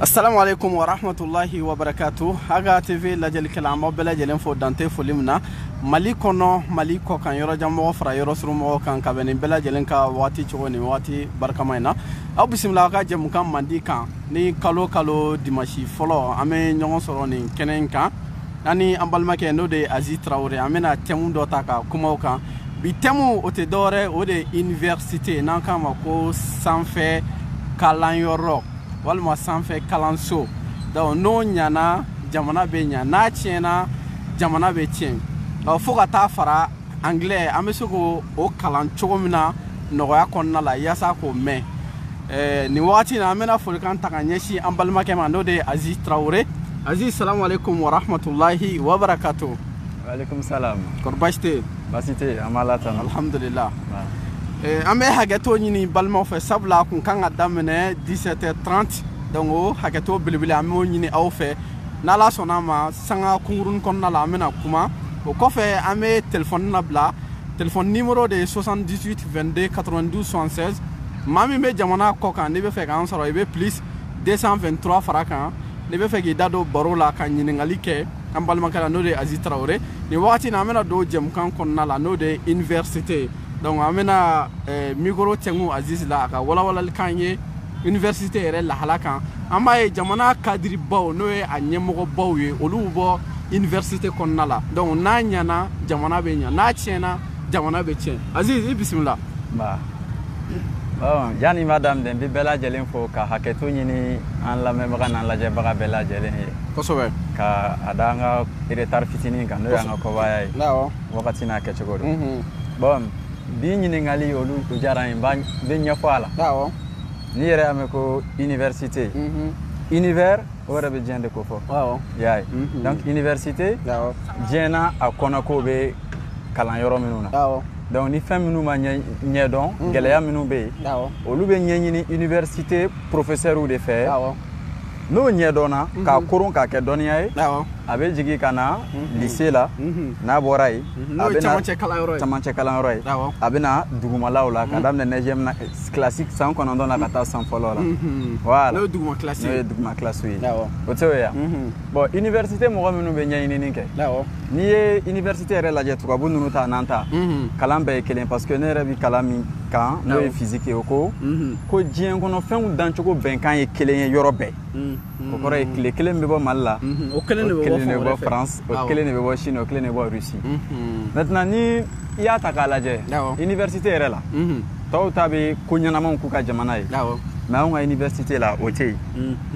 Assalamu alaikum wa rahmatullahi wa barakatuh. Haga TV lajali kalama bela jelen fo dante folimna Mali kono Mali ko kan yoro jammo fra yoro surumo kan kabeni bela jelen ka wati chogoni wati barkamaina aw bismillah ka jemu kan mandi kan ni kalo dimashi folo ame nyongo soro ni kenen kan ani ambalma ke no de Aziz Traoré amena temu do taka kuma kan bi temu o te dore o de université nan kan ko sanfé kalan yoro walma sanfé kalanso donc no nyana jamana be nyana tiena jamana be tien fo ka taa fara anglais amesoko o kalan chogomina no ya konna la yasa ko me ni wati na amena folikan takanyeshi ambalma ke mando de Aziz Traoré. Aziz, salam alaikum wa rahmatullahi wa barakatuh. Wa alaikum salam. Korbashte basite amalata alhamdulillah. Ame hageto nyini balma fe sabla kun kan adamene 17h30 donc hageto bilibili ame nyini aw fe nala sonama sanga kungurun konna la amena kuma o kofe ame téléphone nabla téléphone numéro de 78 22 92 76 mami me jamana ko kan ne be fe kan soro be plus 223 faraka ne be fe gi dado barola kan nyini ngalike am balma kala no de Aziz Traoré ni wati na amena do jem kan konna la no de université. Donc amena micro tengu Aziz la ka wala kanye université ere la halaka amaye jamana kadri baw no e anyemo baw ye olubo université konnala donc na nyana jamana be nya na tiena jamana be tien Aziz bismillah ba bon yani madame den bi bela jelen fo ka haketo nyini an la memra nan la je baga bela jelen ko sobe ka adanga retard fitini kan no yanga ko waya nawo wakati na ke chogodo bon bi nyini ngali olu to jaran ba be nya fala nawo ni yere ameko université univers ora be jende ko fo waaw yaay donc université waaw jena a konako be kalan yoro minuna waaw donc ni fem minu ma nyedon geleya minu be waaw olu be nyini université professeur ou de faire waaw no nyedona ka kurun ka ke doniya waaw abe jigi kana lycée la na borai abena tamanche kalan yoro abena dugumala la kadam ne nejem na classique sans qu'on donne la kata sans follow la voilà no duguma classique no duguma classe oui oteya bon université mo minu be nyini ninke ni ye université re la je tuka bunu ta nanta kalan be kelen parce que ne rebi kalami kan no physique oko ko jien kono fen dan choko ben kan ye kelen yoro be ko kore kelen be bo malla o kelen ne bo France o kelen ne bo Chine o kelen ne bo Russie maintenant ni ya ta kala je université re la taw tabe ko nyana mon ku ka jamana yi mais on a université la oté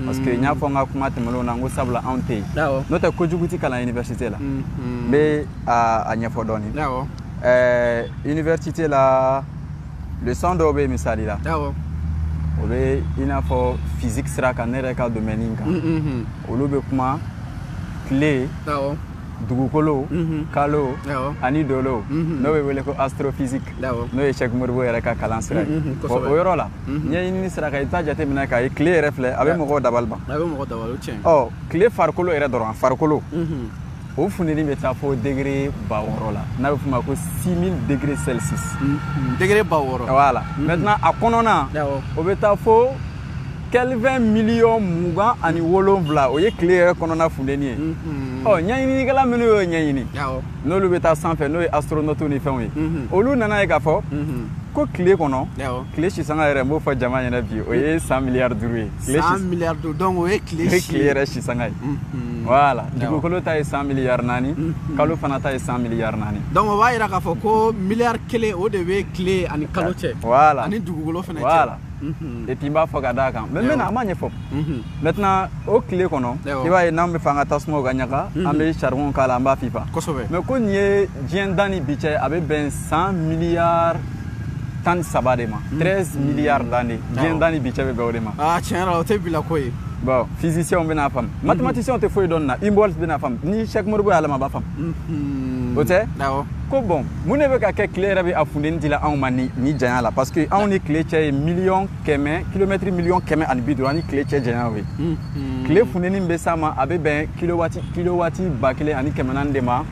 parce que nya fo nga kuma temelo na ngo sabla ante no ta ko juguti kala université la mais a nya fo doni université la le centre obe misali la obe ina fo physique sera kanere ka domaine ka olobe kuma clé dugukolo kalo ani dolo no we wele ko astrophysique no e check morbo era ka kalan sira o yoro la nye ni sira ka ita jate mina ka clé reflet abe mo ko dabalba oh clé farkolo era doron farkolo o funeli beta fo degré baworo la na be fuma ko 6000 degrés Celsius degré baworo voilà maintenant a konona o beta fo Kelvin million muga ani wolonvla o ye clé konona fundeni oh nyanyini kala menu yo nyanyini no lu beta sans faire no astronaute ni fenwe olu nana e ka fo ko clé kono clé ci sanga ere mo fa jama nyana bi o ye 100 milliards d'euros 100 milliards d'euros donc o ye clé re ci sanga voilà du ko lo tay 100 milliards nani kalo fana tay 100 milliards nani donc o wa ira ka fo ko milliard clé o de be clé ani kaloche voilà ani dugu lo fana voilà et puis m'a fogada kan mais maintenant amanye fop maintenant au clé kono il va nambe fanga tasmo ganyaka ambe charbon kala mba fifa mais ko nie djendani biche abe ben 100 milliards tan sabadema 13 milliards d'années djendani biche be bawdema tiens ra o te bila koy bon physicien on bena fam mathématicien on te foy donna imbol bena fam ni cheikh morbo ala ma ba fam ote ko bon mune be ka ke clé rabi afunden dila an mani ni janya la parce que on est clé che million keme kilomètre million keme an bidro ani clé che janya we clé fundeni be sama abe ben kilowatti ba clé ani keme nan de ma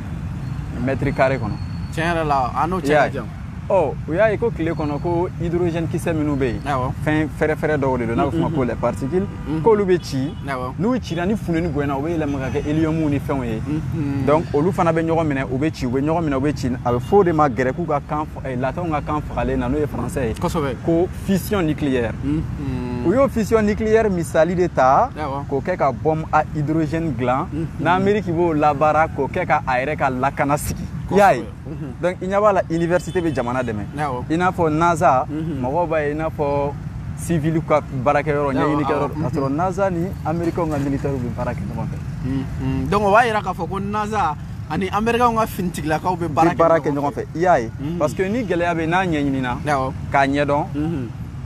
mètre carré kono tiens la ano che jam o y'a ye ko tile kɔnɔ ko hydrogène kisɛ minnu bɛ yen fɛn fɛrɛfɛrɛ dɔw de don n'a bɛ f'o ma ko les particules k'olu bɛ ci n'u cira ni funteni bonyana u bɛ yɛlɛma ka kɛ hélium ni fɛnw ye donc olu fana bɛ ɲɔgɔn minɛ u bɛ ci u bɛ ɲɔgɔn minɛ u bɛ ci a bɛ f'o de ma gɛrɛku ka kan latɛnw ka kan fagalen na n'o ye français ye ko fission nucléaire u y'o fission nucléaire misali de ta k'o kɛ ka bombe à hydrogène dilan n'Amérique b'o labaara k'o kɛ ka a yɛrɛ ka lakana sigi i y'a ye donc i ɲɛ b'a la université bɛ jamana dɛmɛ i n'a fɔ NASA mɔgɔw b'a ye i n'a fɔ civil ka baarakɛyɔrɔ ɲɛɲinikɛyɔrɔ k'a sɔrɔ NASA ni américains ka militaires bɛ baara kɛ ɲɔgɔn fɛ donc o b'a yira k'a fɔ ko NASA ani américains ka finitigilakaw bɛ baara kɛ ɲɔgɔn fɛ i y'a ye parce que ni gɛlɛya bɛ n'a ɲɛɲinina k'a ɲɛdɔn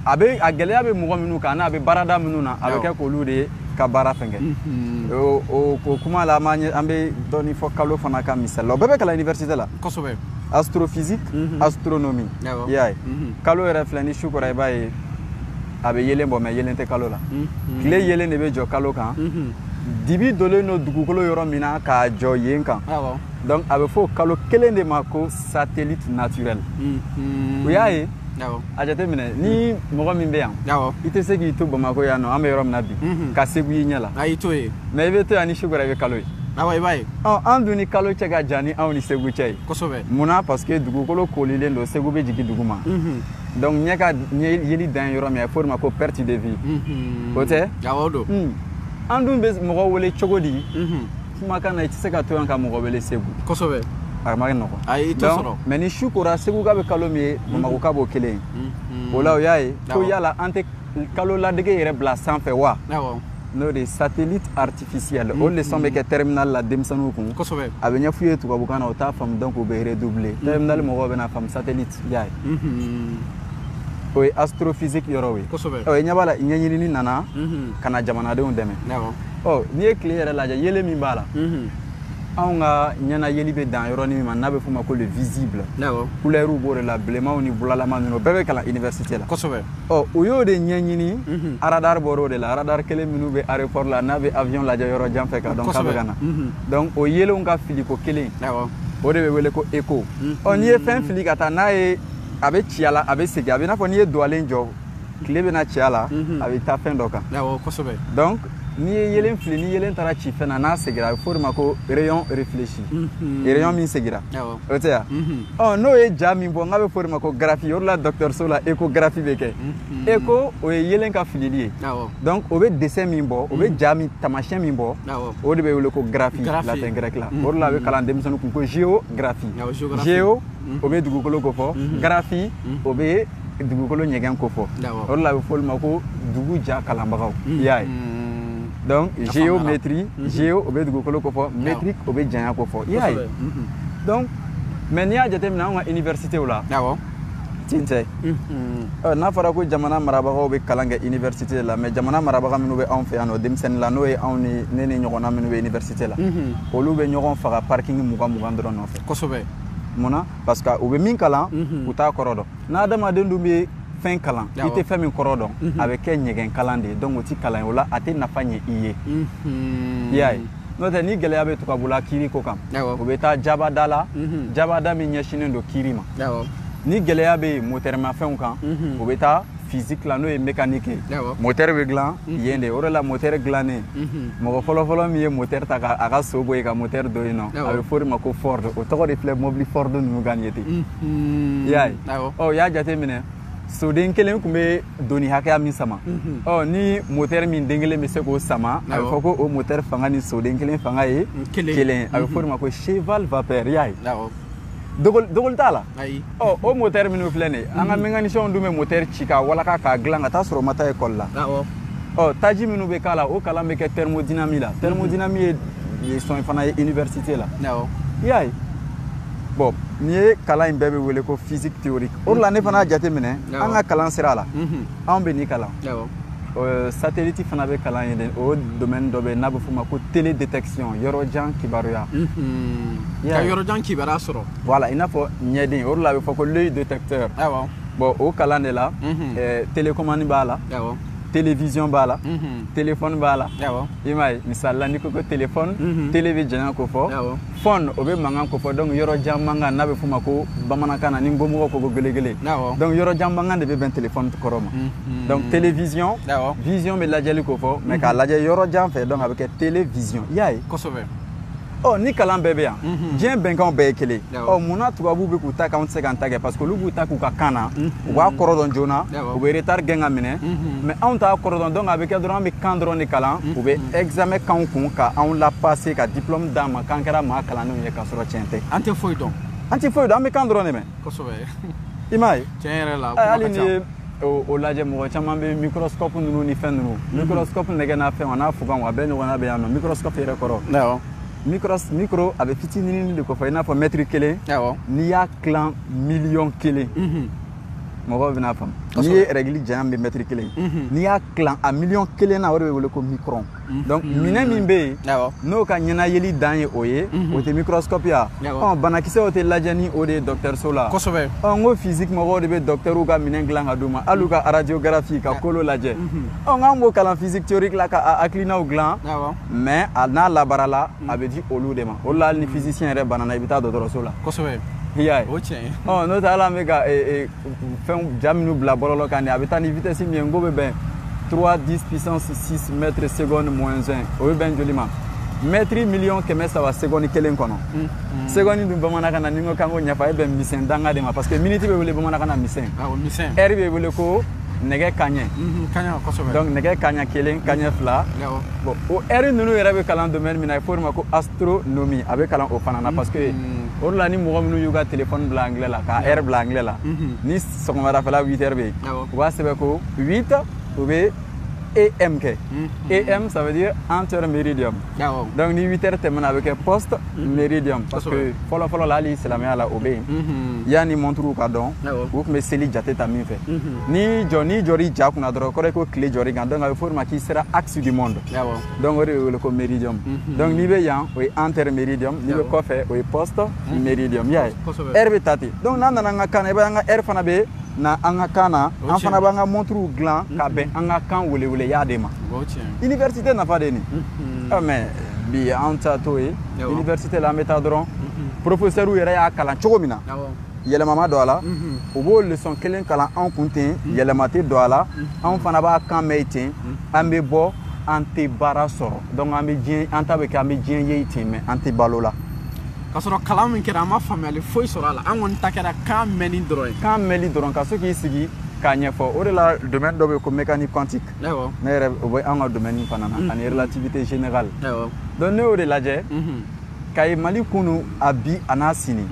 a gɛlɛya bɛ mɔgɔ minnu kan n'a bɛ baarada minnu na a bɛ kɛ k'olu de ka baara fɛnkɛ o kuma la an bɛ dɔɔni fɔ kalo fana ka misali la o bɛɛ bɛ kalan université la astrophysique astronomie i y'a ye kalo yɛrɛ filɛ ni su kora i b'a ye a bɛ yelen bɔ mais yelen tɛ kalo la tile yelen de bɛ jɔ kalo kan dibi donnen don dugukolo yɔrɔ min na k'a jɔ yen kan donc a bɛ fɔ kalo kelen de ma ko satellite naturel o y'a ye a jateminɛ ni mɔgɔ min bɛ yan i tɛ se k'i to Bamakɔ yan nɔ an bɛ yɔrɔ min na bi ka Segu y'i ɲɛ la ayi t'o ye mais i bɛ to yan ni su kora i bɛ kalo ye i b'a ye an dun ni kalo cɛ ka jan ni anw ni Segu cɛ ye kosɛbɛ munna parce que dugukolo kolilen don Segu bɛ jigin dugu ma donc ɲɛ ka yeli dan ye yɔrɔ min a bɛ fɔ o de ma ko perte de vue o tɛ awɔ don an dun bɛ mɔgɔ wele cogo di kumakan na i tɛ se ka to yan ka mɔgɔ wele Segu kosɛbɛ a ma nɔgɔn ayi i t'o sɔrɔ mais ni su kora Segu ka bɛ kalo min ye Bamakɔ ka b'o kelen ye o la o y'a ye ko yala an tɛ kalo ladege yɛrɛ bila sanfɛ wa n'o de ye satellite artificiel o leçon bɛ kɛ terminal la denmisɛnninw kun kosɛbɛ a bɛ ɲɛf'u ye tubabukan na o t'a faamu donc u bɛ redoubler terminal mɔgɔw bɛna faamu satellite i y'a ye o ye astrophysique yɔrɔ ye ɔ i ɲɛ b'a la ɲɛɲinini nana ka na jamanadenw dɛmɛ n'i ye tile yɛrɛ lajɛ yelen min b'a la anw ka ɲɛna yeli bɛ dan yɔrɔnin min ma n'a bɛ f'o ma ko le visible couleur b'o de la bilenmanw ni bulalama ninnu o bɛɛ bɛ kalan université la o y'o de ɲɛɲini radar bɔr'o de la radar kelen minnu bɛ aéroport la n'a bɛ avion lajɛ yɔrɔ jan fɛ ka dɔn k'a bɛ ka na donc o yelenw ka filiko kelen o de bɛ wele ko écho n'i ye fɛn fili ka taa n'a ye a bɛ ci a la a bɛ segin a bɛ i n'a fɔ n'i ye duwalen jɔ tile bɛna ci a la a bɛ taa fɛn dɔ kan donc n'i ye yelen fili ni yelen taara ci fɛn na n'a segira a bɛ fɔ o de ma ko rayon réfléchi rayon min segira o tɛ yan n'o ye ja min bɔ n k'a bɛ fɔ o de ma ko graphie o de la dɔgɔtɔrɔso la échographie bɛ kɛ écho o ye yelen ka filili ye donc o bɛ dessin min bɔ o bɛ ja min taamasiyɛn min bɔ o de bɛ wele ko graphie latin grec la o de la a bɛ kalan denmisɛnninw kun ko géographie géo o bɛ dugukolo ko fɔ graphie o bɛ dugukolo ɲɛgɛn ko fɔ o de la a bɛ fɔ olu ma ko dugu ja kalanbagaw i y'a ye donc géométrie géo o bɛ dugukolo ko fɔ métrique o bɛ janya ko fɔ i y'a ye donc mais n'i y'a jateminɛ anw ka université la tin tɛ n'a fɔra ko jamana marabagaw bɛ kalan kɛ université la mais jamana marabaga minnu bɛ anw fɛ yan nɔ denmisɛnnin la n'o ye anw ni ne ni ɲɔgɔnna minnu bɛ université la olu bɛ ɲɔgɔn faga parking 20-20 dɔrɔn nɔfɛ kosɛbɛ munna parce que u bɛ min kalan u t'a kɔrɔ dɔn n'adamaden dun bɛ fɛn kalan i tɛ fɛn min kɔrɔ dɔn a bɛ kɛ ɲɛgɛn kalan de ye donc o tɛ kalan ye o la a tɛ nafa ɲɛ i ye i y'a ye n'o tɛ ni gɛlɛya bɛ tubabula kiiri ko kan o bɛ taa jabada la jabada min ɲɛsinnen don kiiri ma ni gɛlɛya bɛ motɛrimafɛnw kan o bɛ taa physique la n'o ye mécanique ye moteur bɛ dilan yen de o de la moteur dilannen mɔgɔ fɔlɔfɔlɔ min ye moteur ta k'a ka so bɔ yen ka moteur don yen nɔ a bɛ fɔ o de ma ko Ford o tɔgɔ de filɛ mobili Ford ninnu kan ye ten i y'a ye i y'a jateminɛ soden kelen tun bɛ doni hakɛya min sama ni moteur min den kelen bɛ se k'o sama a bɛ fɔ ko o moteur fanga ni soden kelen fanga ye kelen a bɛ fɔ o de ma ko cheval vapeur i y'a ye dogoli t'a la o moteur minnu filɛ nin ye an ka mécaniciens dun bɛ moteur ci k'a walaka k'a dilan ka taa sɔrɔ o ma taa école la taji minnu bɛ k'a la o kalan bɛ kɛ thermodynamie la thermodynamie ye sɔn fana ye université la i y'a ye bon n'i ye kalan in bɛɛ bɛ wele ko physique théorique o de la ne fana y'a jateminɛ an ka kalan sira la anw bɛ nin kalan satellite fana bɛ kalan ye o domaine dɔ bɛ yen n'a bɛ f'o ma ko télédétection yɔrɔjan kibaruya ka yɔrɔjan kibaruya sɔrɔ voilà i n'a fɔ ɲɛden o de la a bɛ fɔ ko l'œil détecteur bon o kalan de la télécommande b'a la télévision b'a la téléphone b'a la i m'a ye misali la n'i ko ko téléphone télé bɛ janya ko fɔ phone o bɛ mankan ko fɔ donc yɔrɔ jan mankan n'a bɛ f'o ma ko bamanankan na ni n ko mɔgɔw ko gele-gele donc yɔrɔ jan mankan de bɛ bɛn téléphone kɔrɔ ma donc télévision vision bɛ lajɛli ko fɔ mais k'a lajɛ yɔrɔ jan fɛ donc a bɛ kɛ télévision i y'a ye ni kalan bɛɛ bɛ yan diɲɛ bɛnkanw bɛɛ ye kelen mun na tubabuw bɛ k'u ta k'anw tɛ se k'an ta kɛ parce que olu b'u ta k'u ka kan na u b'a kɔrɔ dɔn joona u bɛ retard gɛn ka minɛ mais anw t'a kɔrɔ dɔn donc a bɛ kɛ dɔrɔn an bɛ kan dɔrɔn de kalan u bɛ examen k'anw kun ka anw lapasser ka diplôme d'an ma k'an kɛra maa kalannenw ye k'a sɔrɔ tiɲɛ tɛ an tɛ foyi dɔn an bɛ kan dɔrɔn de mɛn i m'a ye tiɲɛ yɛrɛ la hali ni ye o lajɛ mɔgɔ caman bɛ microscope ninnu ni fɛn ninnu microscope nɛgɛ n'a fɛn a n'a fugan a bɛɛ ɲɔgɔnna bɛ yan nɔ microscope yɛrɛ kɔrɔ micro a bɛ fitinin de kofɔ i n'a fɔ mètre kelen n'i y'a tilan miliyɔn kelen mɔgɔw bɛna faamu n'i ye règle janya bɛ mètre kelen n'i y'a tilan a miliyɔn kelen na o de bɛ wele ko micron donc minɛn min bɛ yen n'o ka ɲɛnayeli dan ye o ye o tɛ microscope ya banakisɛw tɛ lajɛ ni o de ye dɔgɔtɔrɔso la n ko physique mɔgɔw de bɛ dɔgɔtɔrɔw ka minɛn dilan ka d'u ma hali u ka radiographie ka kolo lajɛ n'an b'o kalan physique théorique la ka hakilinaw dilan mais n'a labaara la a bɛ di olu de ma o de la hali ni physicien yɛrɛ banana i bɛ taa dɔgɔtɔrɔso la i y'a ye n'o tɛ hali an bɛ ka fɛn ja minnu bila bɔlɔlɔ kan a bɛ taa ni vitesse min ye n ko bɛ bɛn 3 10 puissance 6 mètres seconde moins 1 o bɛ bɛn joli ma mètre miliyɔn kɛmɛ saba seconde kelen kɔnɔ seconde dun bamanankan na ni n ko k'an k'o ɲɛfɔ a bɛ bɛn misɛn danga de ma parce que minute bɛ wele bamanankan na misɛn heure bɛ wele ko nɛgɛ kaɲɛ donc nɛgɛ kaɲɛ kelen kaɲɛ fila bon o heure ninnu yɛrɛ bɛ kalan domaine min na il faut ma ko astronomie a bɛ kalan o fana na parce que o de la ni mɔgɔ minnu y'u ka téléphone bila anglais la ka heure bila anglais la ni sɔgɔmadafɛla 8 heures bɛ yen u b'a sɛbɛn ko 8 u bɛ AM kɛ AM ça veut dire enter meridium donc ni 8 heures tɛmɛna a bɛ kɛ post meridium parce que fɔlɔ-fɔlɔ la hali silamɛya la o bɛ yen yanni montre ka dɔn u tun bɛ seli jate ta min fɛ n'i jɔr'i ja kunna dɔrɔn o kɔrɔ ye ko tile jɔr'i kan donc a bɛ fɔ o de ma k'i sera axe du monde donc o de bɛ wele ko meridium donc n'i bɛ yan o ye enter meridium n'i bɛ kɔfɛ o ye post meridium i y'a ye heure bɛ ta ten donc n'an nana an ka kan na i b'a ye an ka heure fana bɛ na an ka kan na an fana b'an ka montre dilan ka bɛn an ka kan weleweleya de ma université nafa de nin mais bi an ta t'o ye université la an bɛ taa dɔrɔn professeur yɛrɛ y'a kalan cogo min na yɛlɛma ma don a la u b'o leçon kelen kalan anw kun ten yɛlɛma tɛ don a la anw fana b'a kan mɛn ten an bɛ bɔ an tɛ baara sɔrɔ donc an ta bɛ kɛ an bɛ diɲɛ ye ten mais an tɛ balo la ka sɔrɔ kalan min kɛra an ma faamuyali foyi sɔrɔ a la an kɔni ta kɛra kan mɛnni dɔrɔn ye kan mɛnni dɔrɔn ka so k'i sigi k'a ɲɛfɔ o de la domaine dɔ bɛ yen ko mécanique quantique ne yɛrɛ o bɛ an ka domaine fana na ani relativité générale donc ne y'o de lajɛ k'a ye Mali kunu a bi a n'a sini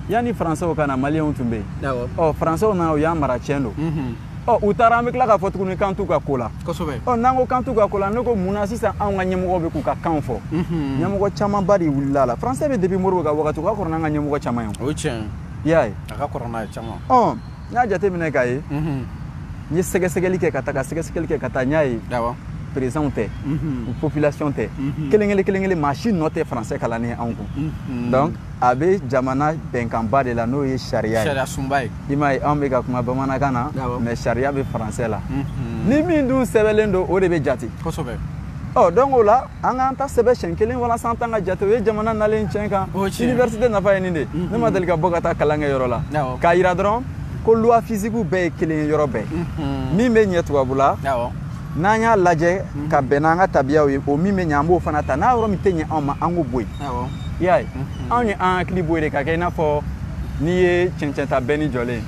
yanni faransɛw ka na maliyɛnw tun bɛ yen faransɛw nana u y'an mara tiɲɛ don u taara an bɛ tila k'a fɔ tuguni k'an t'u ka ko la n'an ko k'an t'u ka ko la ne ko mun na sisan anw ka ɲɛmɔgɔw bɛ k'u ka kan fɔ ɲɛmɔgɔ camanba de wulila a la faransɛ bɛ depuis Modibo ka wagati u ka kɔrɔ n'an ka ɲɛmɔgɔ caman ye o ye tiɲɛ ye i y'a ye a ka kɔrɔ n'a ye caman n y'a jateminɛ k'a ye n ye sɛgɛsɛgɛli kɛ ka taa n y'a ye présidents tɛ population tɛ kelen maa si nɔ tɛ faransɛ kalannen anw kun donc a bɛ jamana bɛnkanba de la n'o ye sariya ye sariya sunba ye i m'a ye anw bɛ ka kuma bamanankan na mais sariya bɛ faransɛ la ni min dun sɛbɛnlen don o de bɛ jate kosɛbɛ donc o la an k'an ta sɛbɛn siɲɛ kelen walasa an t'an ka jate o ye jamana nalen tiɲɛ kan université nafa ye nin de ne ma deli ka bɔ ka taa kalan kɛ yɔrɔ la k'a yira dɔrɔn ko loi physique bɛɛ ye kelen ye yɔrɔ bɛɛ min bɛ ɲɛ tubabu la n'an y'a lajɛ ka bɛn n'an ka tabiyaw ye o min bɛ ɲɛ an b'o fana ta n'a yɔrɔ min tɛ ɲɛ anw ma an k'o bɔ yen i y'a ye anw ye an hakili bɔ yen de ka kɛ i n'a fɔ n'i ye cɛncɛn ta bɛɛ ni jɔlen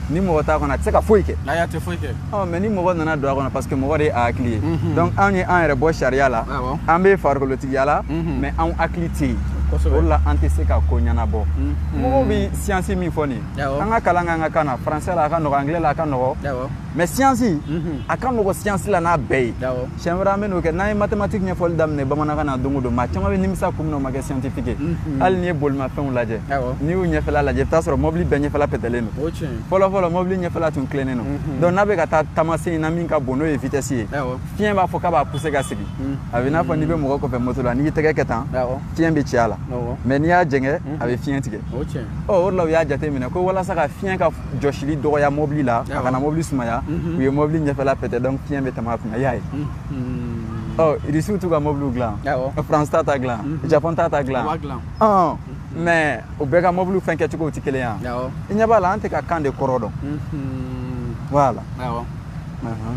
ni mɔgɔ t'a kɔnɔ a tɛ se ka foyi kɛ a tɛ foyi kɛ mais ni mɔgɔ nana don a kɔnɔ parce que mɔgɔ de ye a hakili ye donc anw ye an yɛrɛ bɔ sariya la an bɛ farikolotigiya la mais anw hakili tɛ yen o de la an tɛ se ka ko ɲɛnabɔ mɔgɔw bɛ siyansi min fɔ nin an ka kalan k'an ka kan na faransɛ la a ka nɔgɔ anglais la a ka nɔgɔ mais siyansi a ka nɔgɔ siyansi la n'a bɛɛ ye siɲɛ wɛrɛ an bɛ n'o kɛ n'an ye mathématique ɲɛfɔli daminɛ bamanankan na don o don maa caman bɛ nimisa kun min na o ma kɛ scientifique ye hali n'i ye bolimafɛnw lajɛ n'i y'u ɲɛfɛla lajɛ i bɛ taa sɔrɔ mobili bɛɛ ɲɛfɛla pɛtɛlen don fɔlɔ mobili ɲɛfɛla tun tilennen don donc n'a bɛ ka taa taamasen in na min ka bon n'o ye vitesse ye fiɲɛ b'a fɔ k'a b'a pousser ka sigi a bɛ n'a fɔ n'i bɛ mɔgɔ kɔfɛ moto la n'i y'i tɛgɛ kɛ tan fiɲɛ bɛ ci a la mais n'i y'a jɛngɛ a bɛ fiɲɛ tigɛ o de la u y'a jateminɛ ko walasa ka fiɲɛ ka jɔsili dɔgɔya mobili la a kana mobili sumaya la u ye mobili ɲɛfɛla pɛtɛ donc fiɲɛ bɛ tɛmɛ a kunna y'a ye irisiw t'u ka mobiliw dilan France ta dilan Japon ta dilan mais u bɛɛ ka mobiliw fɛn kɛcogow tɛ kelen ye i ɲɛ b'a la an tɛ ka kan de kɔrɔ dɔn voilà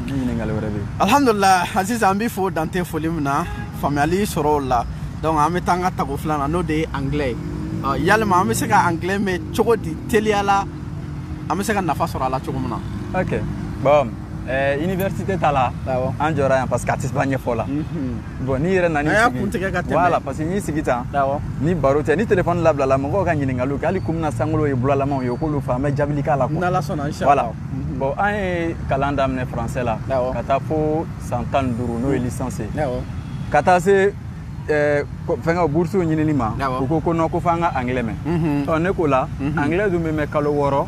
ni ɲininkali wɛrɛ bɛ yen alhamdulillah Aziz an b'i fo dante foli min na faamuyali sɔrɔ o la donc an bɛ taa an ka tago filanan n'o de ye anglais yalima an bɛ se ka anglais mɛn cogo di teliya la an bɛ se ka nafa sɔrɔ a la cogo min na ok bon université ta la an jɔra yan parce que a tɛ ban ɲɛfɔ la bon n'i yɛrɛ nana i sigi voilà parce que n'i sigi tan ni baro tɛ ni téléphone labilala mɔgɔw ka ɲininkaliw kɛ hali kun bɛna sankolo ye bulalamaw ye o k'olu fɔ an bɛ jaabili k'a la quoi n'Ala sɔnna inchallah voilà bon an ye kalan daminɛ français la ka taa fo san 15 n'o ye licence ye ka taa se fɛngɛ bourse ɲinini ma u ko non ko f'an ka anglais mɛn ne ko la anglais dun bɛ mɛn kalo 6